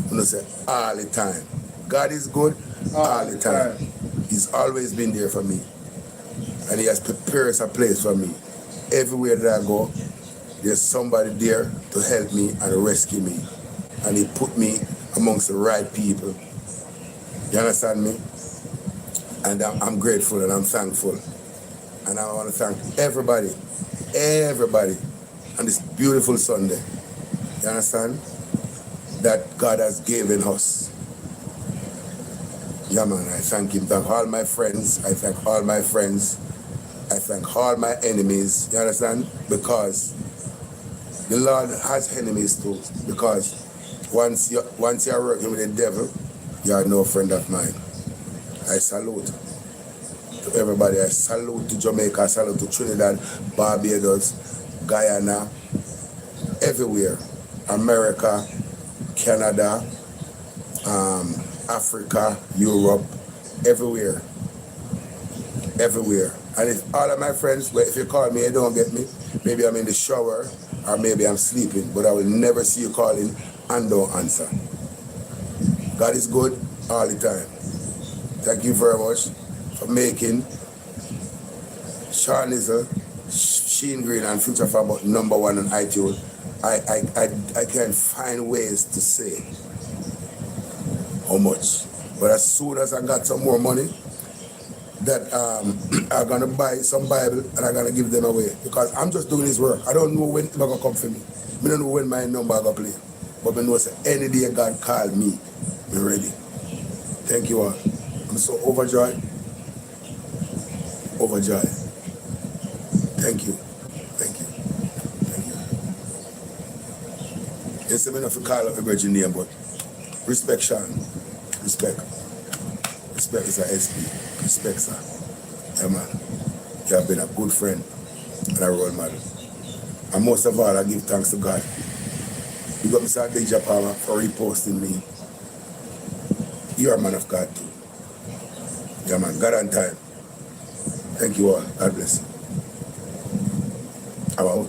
I'm going to say all the time. God is good all the time. He's always been there for me. And he has prepared a place for me. Everywhere that I go, there's somebody there to help me and rescue me. And he put me amongst the right people. You understand me? And I'm grateful and I'm thankful. And I want to thank everybody on this beautiful Sunday. You understand? That God has given us. Yeah, man, I thank him. Thank all my friends. I thank all my friends. I thank all my enemies. You understand? Because the Lord has enemies too. Because once you're working with the devil, you are no friend of mine. I salute. to everybody. I salute to Jamaica, I salute to Trinidad, Barbados, Guyana, everywhere. America, Canada, Africa, Europe, everywhere. Everywhere. And it's all of my friends, but if you call me, you don't get me. Maybe I'm in the shower or maybe I'm sleeping, but I will never see you calling and don't answer. God is good all the time. Thank you very much for making Sean Nizzle, Sheen Green, and Future Farmer #1 on iTunes. I can find ways to say how much. But as soon as I got some more money, that I'm gonna buy some Bible and I'm gonna give them away. Because I'm just doing this work. I don't know when it's gonna come for me. I don't know when my number gonna play. But I know say any day God called me, I'm ready. Thank you all. I'm so overjoyed. Overjoyed. Thank you. Thank you. Thank you. It's enough to call up a virgin name, but respect, Sean. Respect. Respect is a SP. Respect, sir. Yeah, man. You have been a good friend and a role model. And most of all, I give thanks to God. You got Mr. Deja Palmer for reposting me. You're a man of God too. Yeah, man. God on time. Thank you all. God bless you. I'm out.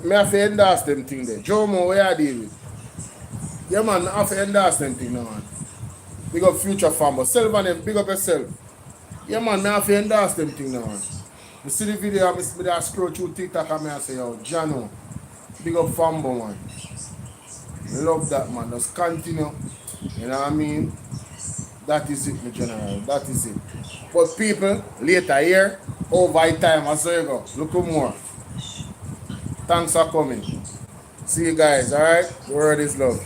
Me have to endorse them thing there. Jomo, where I deal with? Yeah, man, I have to endorse them thing now, man. Big up Future Farmer. Sylvan, big up yourself. Yeah, man, I have to endorse them thing now, man. You see the video, I scroll through TikTok and I say, yo, Jano, big up Fambo, man. Love that, man. Just continue. You know what I mean? That is it, my general. That is it. But people, later here, over time, I say you go. Look more. Thanks for coming. See you guys, alright? The word is love.